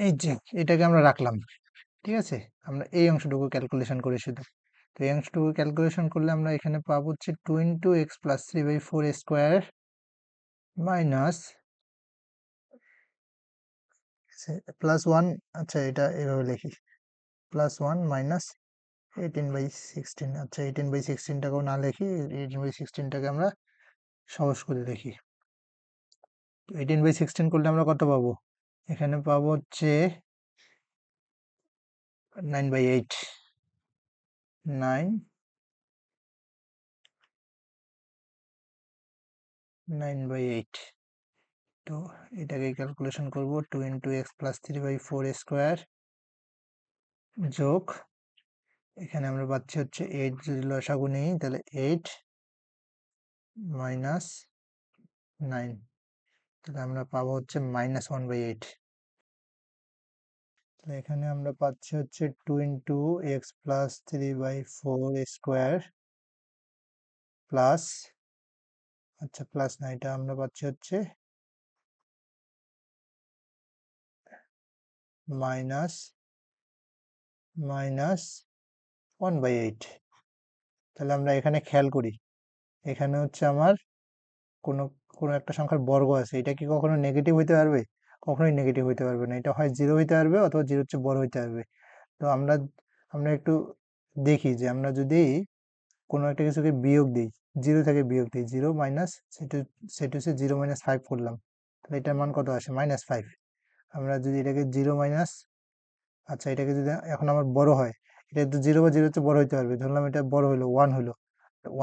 এই যে এটাকে আমরা রাখলাম, ঠিক আছে। আমরা এই অংশটুকু ক্যালকুলেশন করি শুধু। তো এই অংশটুকু ক্যালকুলেশন করলে আমরা এখানে পাবো হচ্ছে 2 × x plus 3/4 square minus plus 1। আচ্ছা, এটা এভাবে লিখি, প্লাস 1 মাইনাস 18/16। আচ্ছা, 18/16টাকেও না লিখি, 18/16টাকে আমরা সহজ করে লিখি। 18/16 করলে আমরা কত পাবো, এখানে পাবো হচ্ছে 9/8, 9/8। তো এটাকে ক্যালকুলেশন করব, 2 × x প্লাস 3/4 স্কোয়ার যোগ, এখানে আমরা পাচ্ছি হচ্ছে 8, যদি লসাগু নেই তাহলে 8 মাইনাস 9, তাহলে আমরা পাবো হচ্ছে -1/8। তাহলে এখানে আমরা পাচ্ছি হচ্ছে 2 × x প্লাস 3/4 স্কোয়ার প্লাস, আচ্ছা প্লাস না, এটা আমরা পাচ্ছি হচ্ছে মাইনাস 1/8। তাহলে আমরা এখানে খেয়াল করি, এখানে হচ্ছে আমার কোনো কোনো একটা সংখ্যার বর্গ আছে, এটা কি কখনো নেগেটিভ হইতে পারবে? কখনোই নেগেটিভ হইতে পারবে না, এটা হয় জিরো হইতে পারবে অথবা জিরোর চেয়ে বড় হইতে পারবে। তো আমরা আমরা একটু দেখি যে আমরা যদি কোনো একটা কিছুকে বিয়োগ দিই, জিরো থেকে বিয়োগ দিই, জিরো মাইনাস সেটা, সেটা হচ্ছে 0 - 5 করলাম, তাহলে এটার মান কত আসে, -5। আমরা যদি এটাকে জিরো মাইনাস, আচ্ছা এটাকে যদি এখন আমার বড় হয়, এটা তো জিরো বা জিরোর চেয়ে বড় হইতে পারবে, ধরলাম এটা বড় হলো, 1 হলো,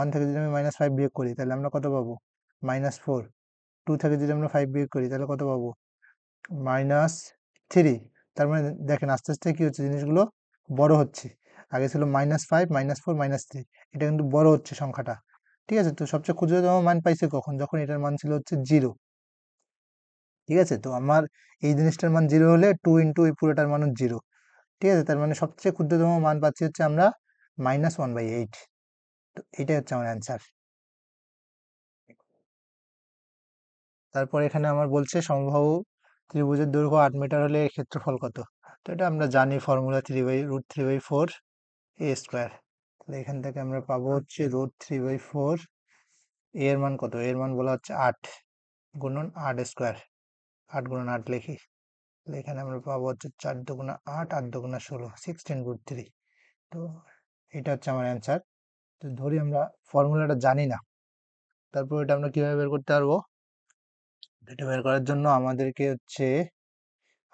1 থেকে যদি আমি -5 বিয়োগ করি তাহলে আমরা কত পাবো, -4। 2 থেকে যদি আমরা 5 বিয়োগ করি তাহলে কত পাবো, -3। তার মানে দেখেন আস্তে আস্তে কি হচ্ছে, জিনিসগুলো বড় হচ্ছে। আগে ছিল -5, -4, -3, এটা কিন্তু বড় হচ্ছে সংখ্যাটা, ঠিক আছে। তো সবচেয়ে ক্ষুদ্রতম মান পাইছে কখন, যখন এটার মান ছিল হচ্ছে জিরো, ঠিক আছে। তো আমার এই জিনিসটার মান জিরো হলে 2 × এই পুরোটার মানও জিরো, ঠিক আছে। তার মানে সবচেয়ে ক্ষুদ্রতম মান পাচ্ছি হচ্ছে আমরা -1/8। তো এটাই হচ্ছে আমার অ্যান্সার। তারপর এখানে আমার বলছে সমবাহু ত্রিভুজের দৈর্ঘ্য 8 মিটার হলে এর ক্ষেত্রফল কত। তো এটা আমরা জানি, ফর্মুলা √3/4 a স্কোয়ার। তাহলে এখান থেকে আমরা পাবো হচ্ছে √3/4, এর মান কত, এর মান বলা হচ্ছে 8 গুণন 8 স্কোয়ার, 8 গুণন 8 লিখি। তাহলে এখানে আমরা পাবো হচ্ছে 4 × 2 = 8, 8 × 2 = 16, 16√3। তো এটা হচ্ছে আমার অ্যান্সার। তো ধরি আমরা ফর্মুলাটা জানি না, তারপর এটা আমরা কিভাবে বের করতে পারবো, এটা বের করার জন্য আমাদেরকে হচ্ছে,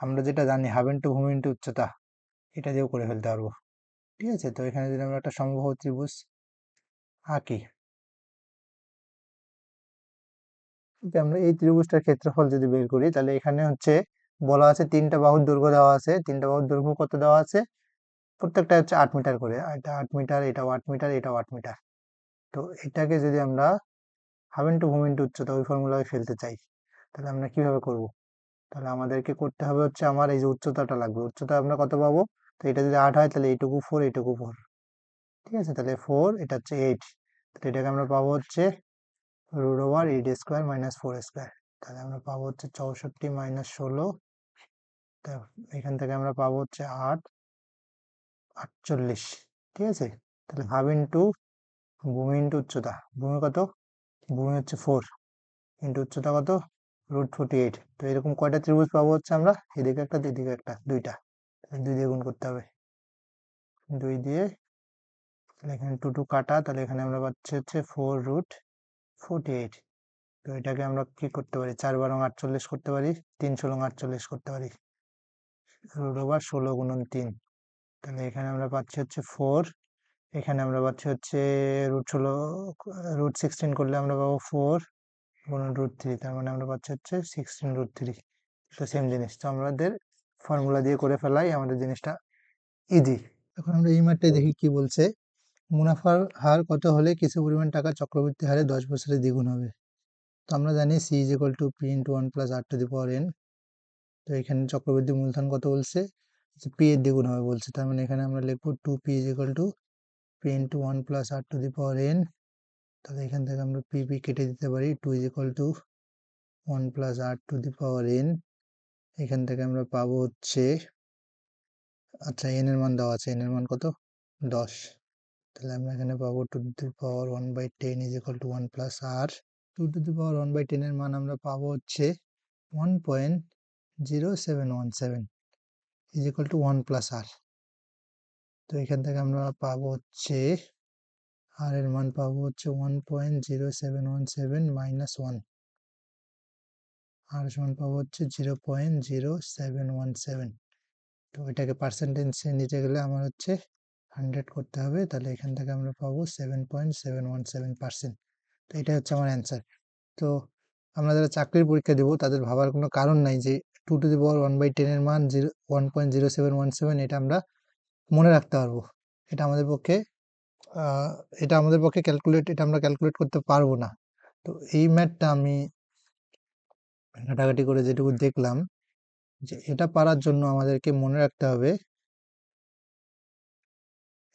আমরা যেটা জানি হাফ ইন্টু ভূমি ইন্টু উচ্চতা, এটা দিয়েও করে ফেলতে পারবো, ঠিক আছে। তো এখানে যদি আমরা একটা সমবাহু ত্রিভুজ আঁকি, যে আমরা এই ত্রিভুজটার ক্ষেত্রফল যদি বের করি তাহলে এখানে হচ্ছে বলা আছে 3টা বাহুর দৈর্ঘ্য দেওয়া আছে, 3টা বাহুর দৈর্ঘ্য কত দেওয়া আছে, প্রত্যেকটা হচ্ছে 8 মিটার করে, এটা 8 মিটার, এটাও 8 মিটার, এটাও 8 মিটার। তো এটাকে যদি আমরা হাফ ইন্টু ভূমি ইন্টু উচ্চতা ওই ফর্মুলায় ফেলতে চাই তাহলে আমরা কিভাবে করব, তাহলে আমাদেরকে করতে হবে হচ্ছে, আমার এই যে উচ্চতাটা লাগবে, উচ্চতা আমরা কত পাবো, তো এটা যদি 8 হয় তাহলে এইটুকু 4, এইটুকু 4, ঠিক আছে, তাহলে 4, এটা হচ্ছে 8, তাহলে এটাকে আমরা পাবো হচ্ছে √8² - 4², তাহলে আমরা পাবো হচ্ছে 64 - 16, এখান থেকে আমরা পাবো হচ্ছে 8, 48, ঠিক আছে। তাহলে হাফ ইন্টু ভূমি ইন্টু উচ্চতা, ভূমি কত, ভূমি হচ্ছে 4 ইন্টু উচ্চতা কত, √48, তো এরকম কয়টা ত্রিভুজ পাবো হচ্ছে আমরা, এদিকে একটা এদিকে একটা, দুইটা, 2 দিয়ে গুণ করতে হবে, 2 দিয়ে, তাহলে এখানে 2 2 কাটা, তাহলে এখানে আমরা পাচ্ছি হচ্ছে 4√48, তো এটাকে আমরা কি করতে পারি, 4 বারং 48 করতে পারি, 3 ষোলং 48 করতে পারি, √16 × 3, তাহলে এখানে আমরা পাচ্ছি হচ্ছে 4, এখানে আমরা পাচ্ছি হচ্ছে √16, √16 করলে আমরা পাবো 4 গুণন √3, তার মানে আমরা পাচ্ছি হচ্ছে 16√3, তো সেম জিনিস, তো আমাদের ফর্মুলা দিয়ে করে ফেলাই আমাদের জিনিসটা ইজি। এখন আমরা এই ম্যাথটাই দেখি কি বলছে, মুনাফার হার কত হলে কিছু পরিমাণ টাকা চক্রবৃদ্ধি হারে 10 বছরে দ্বিগুণ হবে। তো আমরা জানি C = P × 1 + R⁴ n, তো এখানে চক্রবৃদ্ধি মূলধন কত বলছে, P এর দ্বিগুণ হবে বলছে, তার মানে এখানে আমরা লিখবো 2P = P × 1 + R⁴n, তাহলে এখান থেকে আমরা P কেটে দিতে পারি, 2 = 1 + R⁴n, এখান থেকে আমরা পাবো হচ্ছে, আচ্ছা n এর মান দেওয়া আছে, n এর মান কত, 10, তাহলে আমরা এখানে পাবো 2⁻1/10 = 1 + R, 2⁻1/10 এর মান আমরা পাবো হচ্ছে 1.0717 = 1 + R, তো এখান থেকে আমরা পাবো হচ্ছে R এর মান পাবো হচ্ছে 1.0717 - 1, R সমান পাবো হচ্ছে 0.0717, তো এটাকে পার্সেন্টেজে নিতে গেলে আমার হচ্ছে 100 করতে হবে, তাহলে এখান থেকে আমরা পাবো 7.717%, তো এটা হচ্ছে আমার অ্যান্সার। তো আমরা যারা চাকরির পরীক্ষা দেবো তাদের ভাবার কোনো কারণ নাই যে 2⁻1/10 এর মান 1.0717, এটা আমরা মনে রাখতে পারবো, এটা আমাদের পক্ষে এটা আমরা ক্যালকুলেট করতে পারবো না। তো এই ম্যাথটা আমি ঘাটাঘাটি করে যেটুকু দেখলাম, যে এটা পারার জন্য আমাদেরকে মনে রাখতে হবে,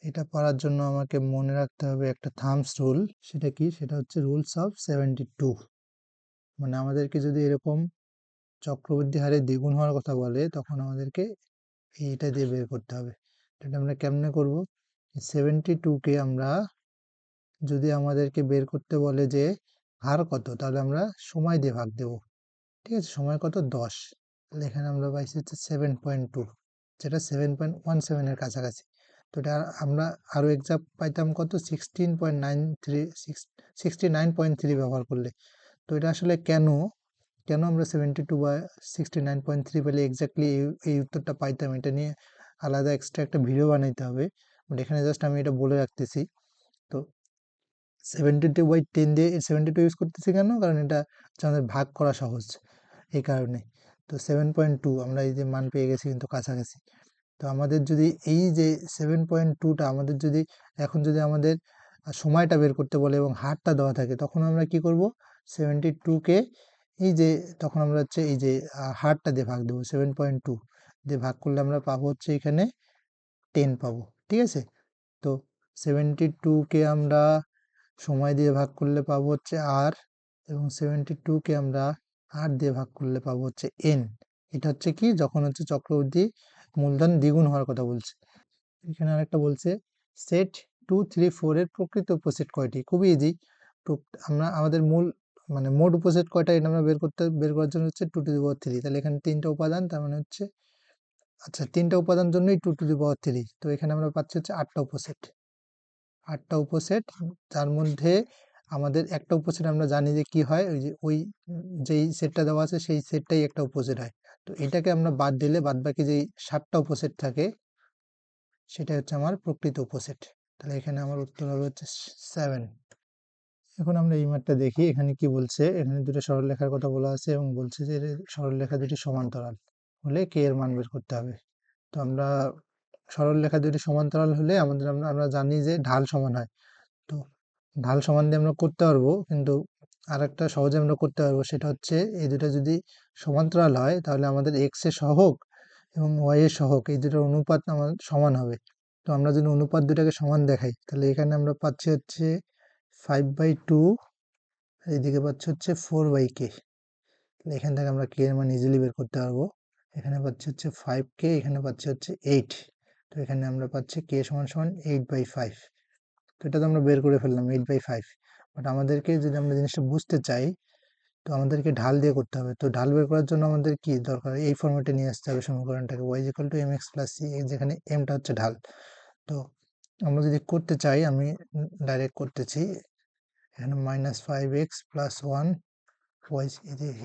এটা পারার জন্য আমাকে মনে রাখতে হবে একটা থাম্বস রুল, সেটা কি, সেটা হচ্ছে রুলস অফ 72, মানে আমাদেরকে যদি এরকম চক্রবৃদ্ধি হারে দ্বিগুণ হওয়ার কথা বলে তখন আমাদেরকে এইটা দিয়ে বের করতে হবে। এটা আমরা কেমনে করব, 72কে আমরা যদি আমাদেরকে বের করতে বলে যে হার কত, তাহলে আমরা সময় দিয়ে ভাগ দেব, ঠিক আছে, সময় কত, 10, তাহলে এখানে আমরা পাইছি হচ্ছে 7.2, যেটা 7.17 এর কাছাকাছি, তো এটা আমরা আরো এক্সাক্ট পাইতাম কত, 69.3 ব্যবহার করলে। তো এটা আসলে কেন কেন আমরা 72 বা 69.3 পেলে এক্স্যাক্টলি এই উত্তরটা পাইতাম, এটা নিয়ে আলাদা এক্সট্রা একটা ভিডিও বানাইতে হবে, বাট এখানে জাস্ট আমি এটা বলে রাখতেছি। তো 72/10 দিয়ে 72 ইউজ করতেছি কেন, কারণ এটা হচ্ছে আমাদের ভাগ করা সহজ, এই কারণে। তো 7.2 আমরা এই যে মান পেয়ে গেছি কিন্তু কাছাকাছি, তো আমাদের যদি এই যে 7.2টা আমাদের যদি এখন যদি আমাদের সময়টা বের করতে বলে এবং হারটা দেওয়া থাকে, তখন আমরা কি করব, 72কে এই যে তখন আমরা হচ্ছে এই যে হারটা দিয়ে ভাগ দেবো, 7.2 দিয়ে ভাগ করলে আমরা পাবো হচ্ছে এখানে 10 পাবো, ঠিক আছে। তো 72কে আমরা সময় দিয়ে ভাগ করলে পাবো হচ্ছে আর, এবং 72কে আমরা আর দিয়ে ভাগ করলে পাবো হচ্ছে এন, এটা হচ্ছে কি, যখন হচ্ছে চক্রবৃদ্ধি মূলধন দ্বিগুণ হওয়ার কথা বলছে। এখানে আরেকটা বলছে সেট 2 3 4 এর প্রকৃত উপসেট কয়টি, খুবই ইজি, আমরা আমাদের মানে মোট উপসেট কয়টা এটা আমরা বের করার জন্য হচ্ছে 2⁻3, তাহলে এখানে 3টা উপাদান, তার মানে হচ্ছে, আচ্ছা 3টা উপাদান জন্যই 2⁻3, তো এখানে আমরা পাচ্ছি হচ্ছে 8টা উপসেট, 8টা উপসেট, তার মধ্যে আমাদের একটা উপসেট আমরা জানি যে কি হয়, ওই যে যেই সেটটা দেওয়া আছে সেই সেটটাই একটা উপসেট হয়, তো এটাকে আমরা বাদ দিলে বাদ বাকি যেই 7টা উপসেট থাকে সেটা হচ্ছে আমার প্রকৃত উপসেট, তাহলে এখানে আমার উত্তর হবে হচ্ছে 7। এখন আমরা এই ম্যাথটা দেখি, এখানে কি বলছে, এখানে দুটো সরলরেখার কথা বলা আছে এবং বলছে যে সরলরেখা দুটি সমান্তরাল হলে কে এর মান বের করতে হবে। তো আমরা সরলরেখা দুটি সমান্তরাল হলে আমরা জানি যে ঢাল সমান হয়, তো ঢাল সমান দিয়ে আমরা করতে পারবো, কিন্তু আরেকটা সহজে আমরা করতে পারবো, সেটা হচ্ছে এই দুটো যদি সমান্তরাল হয় তাহলে আমাদের এক্স এর সহগ এবং ওয়াই এর সহগ এই দুটোর অনুপাত আমাদের সমান হবে, তো আমরা যদি অনুপাত দুটাকে সমান দেখাই তাহলে এখানে আমরা পাচ্ছি হচ্ছে 5/2, এইদিকে পাচ্ছি হচ্ছে 4/k। এখান থেকে আমরা k এর মান ইজিলি বের করতে পারবো। এখানে পাচ্ছি হচ্ছে 5k, এখানে পাচ্ছি হচ্ছে 8। তো এখানে আমরা পাচ্ছি k সমান সমান 8/5। তো এটা তো আমরা বের করে ফেললাম 8/5। বাট আমাদেরকে যদি আমরা জিনিসটা বুঝতে চাই তো আমাদেরকে ঢাল দিয়ে করতে হবে। তো ঢাল বের করার জন্য আমাদের কি দরকার, এই ফরম্যাটে নিয়ে আসতে হবে সমীকরণটাকে, y = mx + c, যেখানে mটা হচ্ছে ঢাল। তো আমরা যদি করতে চাই, আমি ডাইরেক্ট করতেছি, এখানে -5x + 1 y,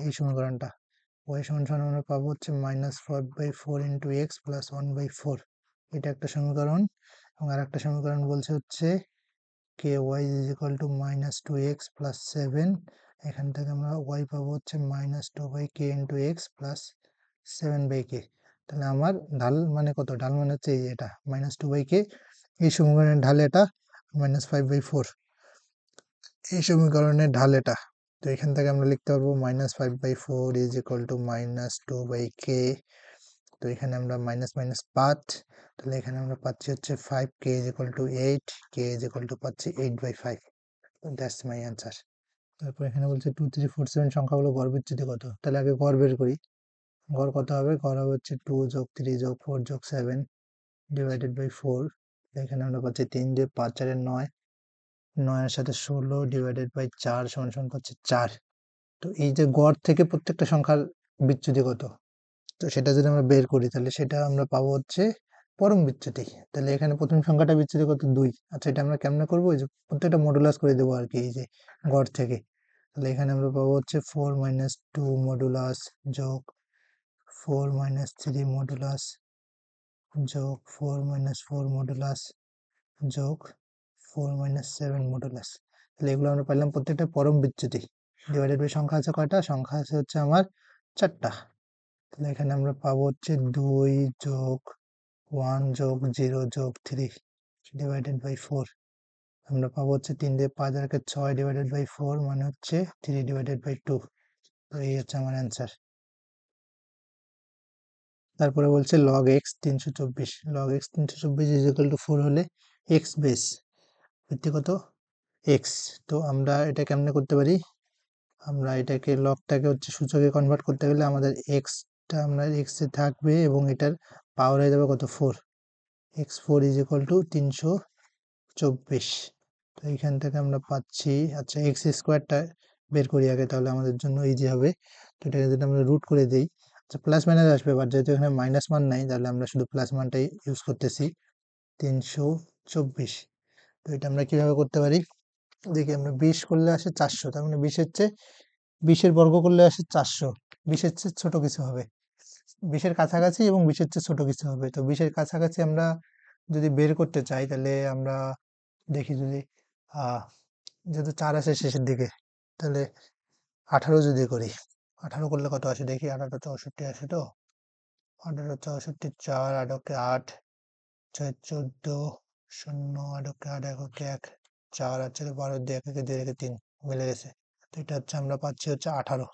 এই সমীকরণটা y সমান সমান আমরা পাবো হচ্ছে -4/4 × x + 1/4। এটা একটা সমীকরণ। এবং আর একটা সমীকরণ বলছে হচ্ছে ky = -2x + 7। এখান থেকে আমরা y পাবো হচ্ছে -2/k × x + 7/k। তাহলে আমার ঢাল মানে কত, ঢাল মানে হচ্ছে এই যে এটা -2/k, এই সমীকরণের ঢাল এটা, -5/4 এই সমীকরণের ঢাল এটা। তো এখান থেকে আমরা লিখতে পারবো -5/4 = -2/k। তো এখানে আমরা মাইনাস মাইনাস পাঁচ, তাহলে এখানে আমরা পাচ্ছি হচ্ছে 5k = 8, k পাচ্ছি 8/5। That's my answer. তারপর এখানে বলছে 2 3 4 7 সংখ্যাগুলো গড় বিচ্যুতি কত। তাহলে আগে গড় বের করি। গড় কত হবে, গড় হবে হচ্ছে 2 + 3 + 4 + 7 / 4। এখানে আমরা পাচ্ছি 3 দিয়ে 5 4 9, 9 এর সাথে 16 / 4 = পাচ্ছি 4। তো এই যে গড় থেকে প্রত্যেকটা সংখ্যার বিচ্যুতি কত, তো সেটা যদি আমরা বের করি তাহলে সেটা আমরা পাবো হচ্ছে পরম বিচ্যুতি। তাহলে এখানে প্রথম সংখ্যাটা বিচ্যুতি কত, 2। আচ্ছা, এটা আমরা কেমনে করবো, এই যে প্রত্যেকটা মডুলাস করে দেবো আর কি, এই যে গড় থেকে। তাহলে এখানে আমরা পাবো হচ্ছে 4 - 2 মডুলাস যোগ 4 - 3 মডুলাস যোগ 4 - 4 মডুলাস যোগ 4 - 7 মডুলাস। তাহলে এগুলো আমরা পাইলাম প্রত্যেকটা পরম বিচ্যুতি। ডিভাইডেড বাই সংখ্যা আছে কয়টা, সংখ্যা আছে হচ্ছে আমার 4টা। তাহলে এখানে আমরা পাবো হচ্ছে 2 যোগ 1 যোগ 0 যোগ 3 / 4। আমরা পাবো হচ্ছে 3 দিয়ে 5 আর 6 / 4 মানে হচ্ছে 3 / 2। তো এই হচ্ছে আমার অ্যান্সার। তারপরে বলছে log x 324, log x 324 = 4 হলে x বেস ভিত্তি কত, x। তো আমরা এটা কেমনে করতে পারি, আমরা এটাকে লগটাকে হচ্ছে সূচকে কনভার্ট করতে গেলে আমাদের xটা আমরা x এ থাকবে এবং এটার পাওয়ার হয়ে যাবে কত, 4। x4 = 324। তো এইখান থেকে আমরা পাচ্ছি, আচ্ছা এক্স স্কোয়ারটা বের করি আগে, তাহলে আমাদের জন্য ইজি হবে। তো এটাকে যদি আমরা রুট করে দিই, আচ্ছা প্লাস মাইনাস আসবে, বাট যেহেতু এখানে মাইনাস মান নাই তাহলে আমরা শুধু প্লাস মানটাই ইউজ করতেছি, 324। তো এটা আমরা কিভাবে করতে পারি, দেখি আমরা 20 করলে আসে 400, তার মানে 20-এর চেয়ে 20-এর বর্গ করলে আসে 400, 20-এর চেয়ে ছোট কিছু হবে, 20-এর কাছাকাছি এবং 20-এর চেয়ে ছোট কিছু হবে। তো 20-এর কাছাকাছি আমরা যদি বের করতে চাই তাহলে আমরা দেখি, যদি যেহেতু 4 আসে শেষের দিকে, তাহলে 18 যদি করি, 18 করলে কত আসে দেখি, 18 64 আসে, তো 18 64 4 8 8 6 14 0 8 8 1 1 4 আর 4 12 2 1 2 1 3 মিলে গেছে। তো এটা হচ্ছে আমরা পাচ্ছি হচ্ছে 18।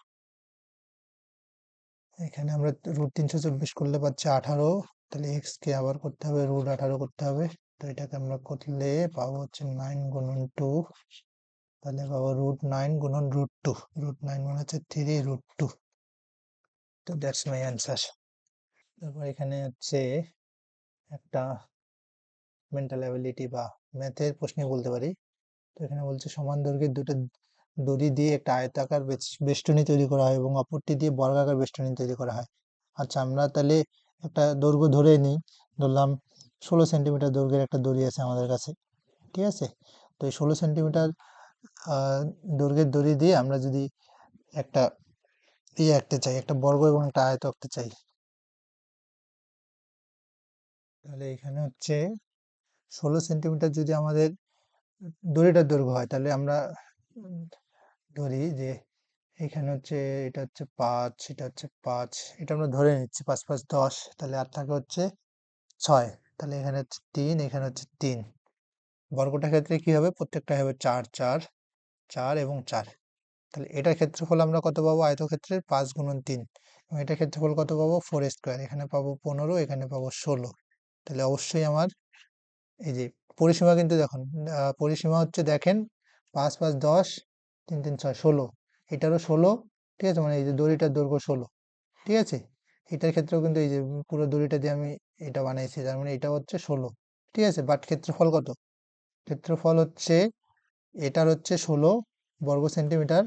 এখানে আমরা √324 করলে পাচ্ছি 18, তাহলে x কে আবার করতে হবে √18 করতে হবে। তো এটাকে আমরা করলে পাবো হচ্ছে 9 × 2, তাহলে পাবো √9 × √2, √9 মানে হচ্ছে 3 √2। তো দ্যাটস মাই অ্যান্সার। তারপর এখানে হচ্ছে একটা মেন্টাল অ্যাবিলিটি বা ম্যাথের প্রশ্ন বলতে পারি। তো এখানে বলছে সমান দৈর্ঘ্যের দুটো দড়ি দিয়ে একটা আয়তাকার বেষ্টনী তৈরি করা হয় এবং অপরটি দিয়ে বর্গাকার বেষ্টনী তৈরি করা হয়। আচ্ছা, আমরা তাহলে একটা দৈর্ঘ্য ধরে নিই, ধরলাম 16 সেন্টিমিটার দৈর্ঘ্যের একটা দড়ি আছে আমাদের কাছে, ঠিক আছে। তো এই 16 সেন্টিমিটার দৈর্ঘ্যের দড়ি দিয়ে আমরা যদি একটা আঁকতে চাই, একটা বর্গ এবং একটা আয়ত আঁকতে চাই, তাহলে এখানে হচ্ছে 16 সেন্টিমিটার যদি আমাদের দড়িটার দৈর্ঘ্য হয়, তাহলে আমরা ধরি যে এখানে হচ্ছে এটা হচ্ছে 5, এটা হচ্ছে 5, এটা আমরা ধরে নিচ্ছি 5 5 10, তাহলে আর থাকে হচ্ছে 6, তাহলে এখানে হচ্ছে 3, এখানে হচ্ছে 3। বর্গটার ক্ষেত্রে কি হবে, প্রত্যেকটা হবে 4 4 4 এবং 4। তাহলে এটার ক্ষেত্রফল আমরা কত পাবো, আয়তক্ষেত্রের 5 × 3, এবং এটার ক্ষেত্রফল কত পাবো, 4 স্কোয়ার। এখানে পাবো 15, এখানে পাবো 16। তাহলে অবশ্যই আমার এই যে পরিসীমা কিন্তু দেখুন, পরিসীমা হচ্ছে দেখেন 5 5 10 3 3 6 16, এটারও 16, ঠিক আছে, মানে এই যে দড়িটার দৈর্ঘ্য 16, ঠিক আছে। এটার ক্ষেত্রেও কিন্তু এই যে পুরো দড়িটা দিয়ে আমি এটা বানাইছি, তার মানে এটা হচ্ছে 16, ঠিক আছে। বাট ক্ষেত্রফল কত? ক্ষেত্রফল হচ্ছে এটার হচ্ছে 16 বর্গ সেন্টিমিটার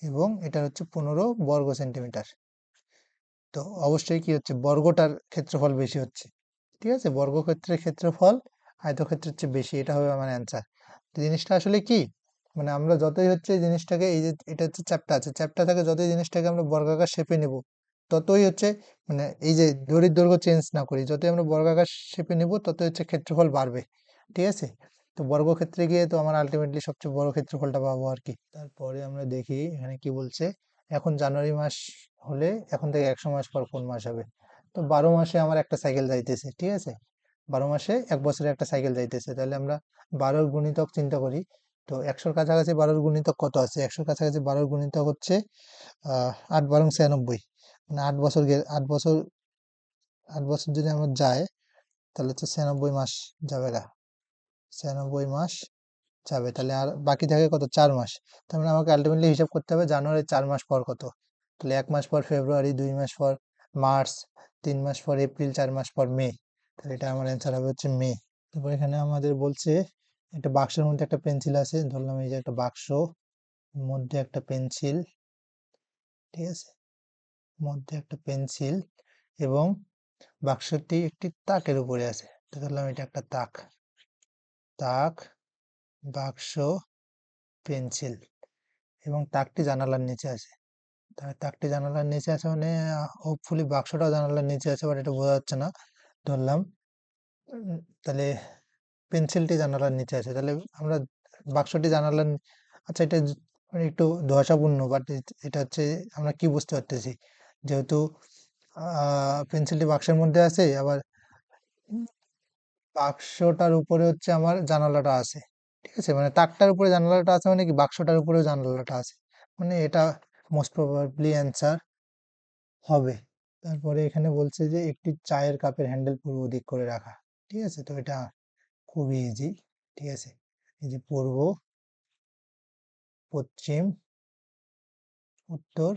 এবং এটার হচ্ছে 15 বর্গ সেন্টিমিটার। তো অবশ্যই কি হচ্ছে, বর্গটার ক্ষেত্রফল বেশি হচ্ছে, ঠিক আছে। বর্গক্ষেত্রের ক্ষেত্রফল আয়তক্ষেত্রের চেয়ে বেশি, এটা হবে আমার অ্যান্সার। তো জিনিসটা আসলে কি, মানে আমরা যতই হচ্ছে এই জিনিসটাকে, এই যে এটা হচ্ছে চ্যাপ্টা আছে, চ্যাপ্টা থাকে যতই জিনিসটাকে আমরা বর্গাকার শেপে নেব, ততই হচ্ছে, মানে এই যে দড়ির দৈর্ঘ্য চেঞ্জ না করি, যতই আমরা বর্গাকার শেপে নেব ততই হচ্ছে ক্ষেত্রফল বাড়বে, ঠিক আছে। তো বর্গক্ষেত্রে গিয়ে তো আমার আলটিমেটলি সবচেয়ে বড় ক্ষেত্রফলটা পাবো আর কি। তারপরে আমরা দেখি এখানে কি বলছে। এখন জানুয়ারি মাস হলে এখন থেকে 100 মাস পর কোন মাস হবে? তো 12 মাসে আমার একটা সাইকেল যাইতেছে, ঠিক আছে। 12 মাসে 1 বছরে একটা সাইকেল যাইতেছে, তাহলে আমরা 12-র গুণিতক চিন্তা করি। তো 100-র কাছাকাছি 12-র গুণিতক কত আছে? 100-র কাছাকাছি 12-র গুণিতক হচ্ছে 8 12 96, মানে 8 বছর 8 বছর যদি আমার যায়, তাহলে হচ্ছে 96 মাস যাবে গা, 96 মাস যাবে, তাহলে আর বাকি থাকে কত? 4 মাস। তার মানে আমাকে আলটিমেটলি হিসাব করতে হবে জানুয়ারির 4 মাস পর কত। তাহলে 1 মাস পর ফেব্রুয়ারি, 2 মাস পর মার্চ, 3 মাস পর এপ্রিল, 4 মাস পর মে। তাহলে এটা আমার অ্যান্সার হবে হচ্ছে মে। তারপর এখানে আমাদের বলছে একটা বাক্সের মধ্যে একটা পেন্সিল আছে, ধরলাম এই যে একটা বাক্স, মধ্যে একটা পেন্সিল, ঠিক আছে, মধ্যে একটা পেন্সিল এবং বাক্সটি একটি তাকের উপরে আছে। তো ধরলাম এটা একটা তাক, তাক, বাক্স, পেন্সিল এবং তাকটি জানালার নিচে আছে। তাহলে তাকটি জানালার নিচে আছে মানে হোপফুলি বাক্সটাও জানালার নিচে আছে, বাট এটা বোঝা যাচ্ছে না। ধরলাম তাহলে পেন্সিলটি জানালার নিচে আছে, তাহলে আমরা বাক্সটি জানালার আচ্ছা এটা মানে একটু ধোঁয়াশাপূর্ণ, বাট এটা হচ্ছে আমরা কি বুঝতে পারতেছি, যেহেতু পেন্সিলটি বাক্সের মধ্যে আছে, আবার বাক্সটার উপরে হচ্ছে আমার জানালাটা আছে, ঠিক আছে, মানে তাকটার উপরে জানালাটা আছে মানে কি বাক্সটার উপরেও জানালাটা আছে, মানে এটা মোস্ট প্রবাবলি অ্যান্সার হবে। তারপরে এখানে বলছে যে একটি চায়ের কাপের হ্যান্ডেল পূর্ব দিক করে রাখা, ঠিক আছে। তো এটা খুবই ইজি, ঠিক আছে। এই যে পূর্ব, পশ্চিম, উত্তর,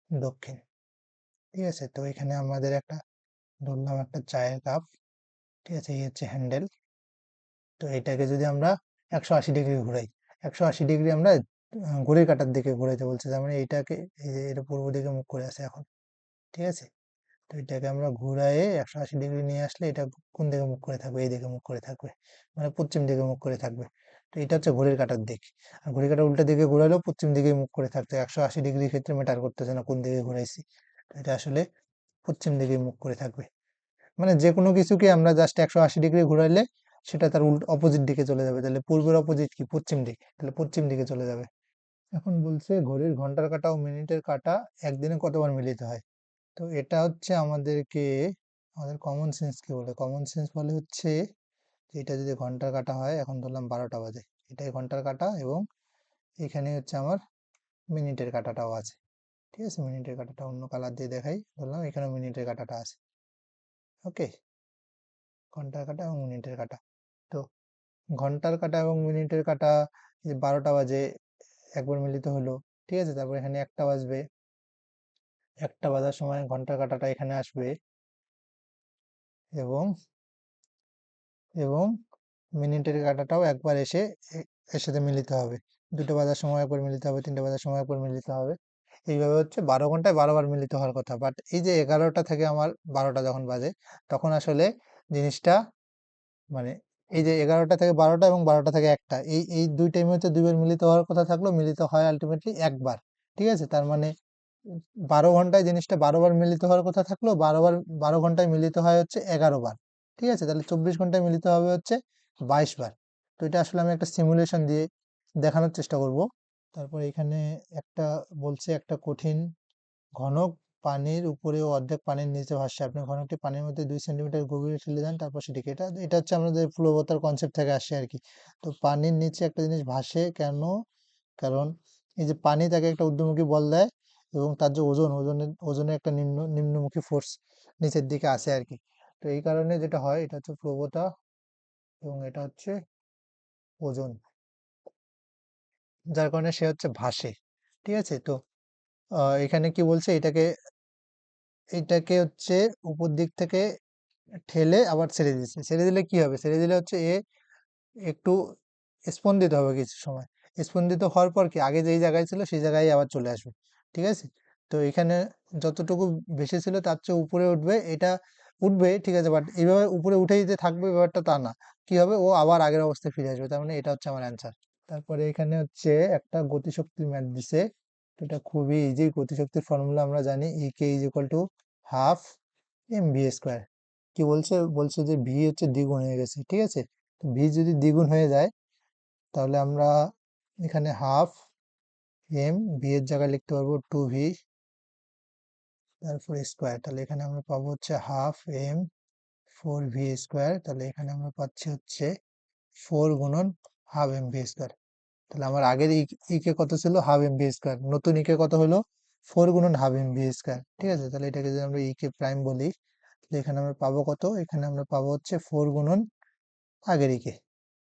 দক্ষিণ, ঠিক আছে। তো এখানে আমাদের একটা ধরলাম একটা চায়ের কাপ, ঠিক আছে, এই হচ্ছে হ্যান্ডেল। তো এটাকে যদি আমরা 180 ডিগ্রি ঘুরাই, 180 ডিগ্রি আমরা ঘড়ির কাঁটার দিকে ঘুরাইতে বলছে, তার মানে এটাকে, এই যে এটা পূর্ব দিকে মুখ করে আছে এখন, ঠিক আছে। তো এটাকে আমরা ঘুরায়ে 180 ডিগ্রি নিয়ে আসলে এটা কোন দিকে মুখ করে থাকবে? এই দিকে মুখ করে থাকবে, মানে পশ্চিম দিকে মুখ করে থাকবে। তো এটা হচ্ছে ঘড়ির কাঁটার দিক। আর ঘড়ির কাঁটা উল্টা দিকে ঘোরালেও পশ্চিম দিকে মুখ করে থাকতে, 180 ডিগ্রির ক্ষেত্রে ম্যাটার করতেছে না কোন দিকে ঘুরাইছি। তো এটা আসলে পশ্চিম দিকে মুখ করে থাকবে, মানে যে কোনো কিছুকে আমরা জাস্ট 180 ডিগ্রি ঘুরাইলে সেটা তার অপোজিট দিকে চলে যাবে। তাহলে পূর্বের অপোজিট কি? পশ্চিম দিক, তাহলে পশ্চিম দিকে চলে যাবে। এখন বলছে ঘড়ির ঘন্টার কাঁটা ও মিনিটের কাঁটা একদিনে কতবার মিলিত হয়? তো এটা হচ্ছে আমাদের কমন সেন্স কি বলে, কমন সেন্স বলে হচ্ছে যে এটা যদি ঘন্টার কাঁটা হয়, এখন ধরলাম 12টা বাজে, এটাই ঘন্টার কাঁটা এবং এখানে হচ্ছে আমার মিনিটের কাঁটাটাও আছে, ঠিক আছে। মিনিটের কাঁটাটা অন্য কালার দিয়ে দেখাই, ধরলাম এখানে মিনিটের কাঁটাটা আছে, ওকে। ঘন্টার কাঁটা এবং মিনিটের কাঁটা, তো ঘন্টার কাঁটা এবং মিনিটের কাঁটা, এই যে 12টা বাজে একবার মিলিত হলো, ঠিক আছে। তারপর এখানে একটা বাজবে, একটা বাজার সময় ঘন্টার কাঁটাটা এখানে আসবে এবং এবং মিনিটের কাঁটাটাও একবার এসে এর সাথে মিলিত হবে। 2টো বাজার সময় একবার মিলিত হবে, 3টে বাজার সময় একবার মিলিত হবে। এইভাবে হচ্ছে 12 ঘন্টায় 12 বার মিলিত হওয়ার কথা, বাট এই যে 11টা থেকে আমার 12টা যখন বাজে, তখন আসলে জিনিসটা, মানে এই যে 11টা থেকে 12টা এবং 12টা থেকে 1টা, এই দুই টাইমে হচ্ছে দুইবার মিলিত হওয়ার কথা থাকলো, মিলিত হয় আলটিমেটলি একবার, ঠিক আছে। তার মানে 12 ঘন্টায় জিনিসটা 12 বার মিলিত হওয়ার কথা থাকলো, 12 ঘন্টায় মিলিত হয় হচ্ছে 11 বার, ঠিক আছে। তাহলে 24 ঘন্টায় মিলিত হবে হচ্ছে 22 বার। তো এটা আসলে আমি একটা সিমুলেশন দিয়ে দেখানোর চেষ্টা করব। তারপর এখানে একটা বলছে একটা কঠিন ঘনক পানির উপরে ও অর্ধেক পানির নিচে ভাসছে, আপনি ঘনকটি পানির মধ্যে 2 সেন্টিমিটার গভীরে ঠেলে দেন, তারপর সেটিকে, এটা এটা হচ্ছে আমাদের প্লবতার কনসেপ্ট থেকে আসে আর কি। তো পানির নিচে একটা জিনিস ভাসে কেন? কারণ এই যে পানি তাকে একটা ঊর্ধ্বমুখী বল দেয় এবং তার যে ওজনের একটা নিম্নমুখী ফোর্স নিচের দিকে আসে আর কি। তো এই কারণে যেটা হয়, এটা হচ্ছে প্রবণতা এবং এটা হচ্ছে ওজন, যার কারণে সে হচ্ছে ভাসে। ঠিক আছে, তো এখানে কি বলছে, এটাকে হচ্ছে উপর দিক থেকে ঠেলে আবার ছেড়ে দিচ্ছে। ছেড়ে দিলে কি হবে? ছেড়ে দিলে হচ্ছে এ একটু স্পন্দিত হবে কিছু সময়। স্পন্দিত হওয়ার পর কি আগে যেই জায়গায় ছিল সেই জায়গায় আবার চলে আসবে। ঠিক আছে, তো এখানে যতটুকু বেশি ছিল তার চেয়ে উপরে উঠবে, এটা উঠবে ঠিক আছে, বাট এইভাবে উপরে উঠে দিতে থাকবে ব্যাপারটা তা না। কি হবে, ও আবার আগের অবস্থায় ফিরে আসবে। তার মানে এটা হচ্ছে আমার অ্যান্সার। তারপরে এখানে হচ্ছে একটা গতিশক্তির ম্যাথ দিছে। তো এটা খুবই ইজি। গতিশক্তির ফর্মুলা আমরা জানি, K is equal to half M V square. কি বলছে? বলছে যে ভি হচ্ছে দ্বিগুণ হয়ে গেছে। ঠিক আছে, তো ভি যদি দ্বিগুণ হয়ে যায় তাহলে আমরা এখানে হাফ এম ভি এর জায়গায় লিখতে পারবো 2v, তারপর স্কোয়ার। তাহলে এখানে আমরা পাবো হচ্ছে হাফ এম 4v স্কোয়ার। তাহলে এখানে আমরা পাচ্ছি হচ্ছে 4 গুণন হাফ এম ভি স্কোয়ার। তাহলে আমার আগের কে কত ছিল? Half M V square. নতুন কে কত হলো? 4 গুণন হাফ এম ভি স্কোয়ার। ঠিক আছে, তাহলে এটাকে যদি আমরা কে প্রাইম বলি, তাহলে এখানে আমরা পাবো কত? এখানে আমরা পাবো হচ্ছে 4 গুণন আগের কে।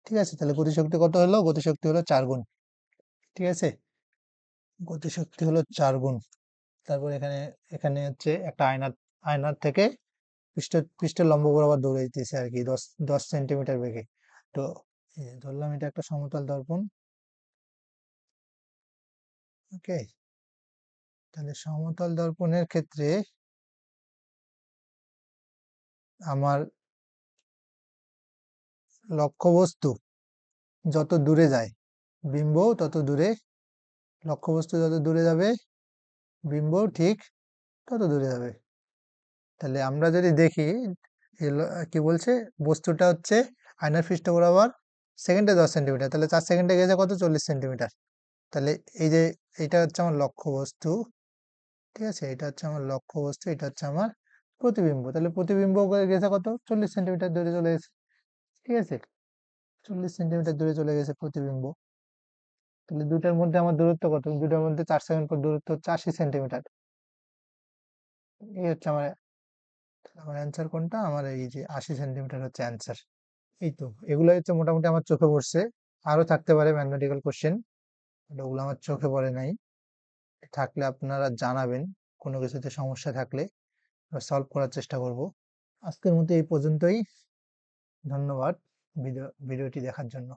ঠিক আছে, তাহলে গতিশক্তি কত হলো? গতিশক্তি হলো 4 গুণ। ঠিক আছে, গতিশক্তি হলো 4 গুণ। তারপর এখানে এখানে হচ্ছে একটা আয়নার থেকে পৃষ্ঠের লম্ব বরাবর দৌড়ে দিতেছে আর কি, 10 সেন্টিমিটার বেগে। তো ধরলাম এটা একটা সমতল দর্পণ। ওকে, তাহলে সমতল দর্পণের ক্ষেত্রে আমার লক্ষ্যবস্তু যত দূরে যায়, বিম্ব তত দূরে, লক্ষ্যবস্তু যত দূরে যাবে বিম্ব ঠিক তত দূরে যাবে। তাহলে আমরা যদি দেখি, কি বলছে, বস্তুটা হচ্ছে আয়নার পৃষ্ঠ বরাবর সেকেন্ডে 10 সেন্টিমিটার, তাহলে 4 সেকেন্ডে গেছে কত? 40 সেন্টিমিটার। তাহলে এই যে এটা হচ্ছে আমার লক্ষ্যবস্তু। ঠিক আছে, এটা হচ্ছে আমার লক্ষ্যবস্তু, এটা হচ্ছে আমার প্রতিবিম্ব। তাহলে প্রতিবিম্ব গেছে কত? 40 সেন্টিমিটার দূরে চলে গেছে। ঠিক আছে, 40 সেন্টিমিটার দূরে চলে গেছে প্রতিবিম্ব। তাহলে দুটার মধ্যে আমার দূরত্ব কত? দুটার মধ্যে 4 সেকেন্ড পর দূরত্ব হচ্ছে 80 সেন্টিমিটার। এই হচ্ছে আমার আমার অ্যান্সার কোনটা? আমার এই যে 80 সেন্টিমিটার হচ্ছে অ্যান্সার। এই তো, এগুলো হচ্ছে মোটামুটি আমার চোখে পড়ছে। আরো থাকতে পারে ম্যাথমেটিক্যাল কোশ্চেন, ওগুলো আমার চোখে পড়ে নাই। থাকলে আপনারা জানাবেন, কোনো কিছুতে সমস্যা থাকলে সলভ করার চেষ্টা করব। আজকের মতো এই পর্যন্তই। ধন্যবাদ ভিডিওটি দেখার জন্য।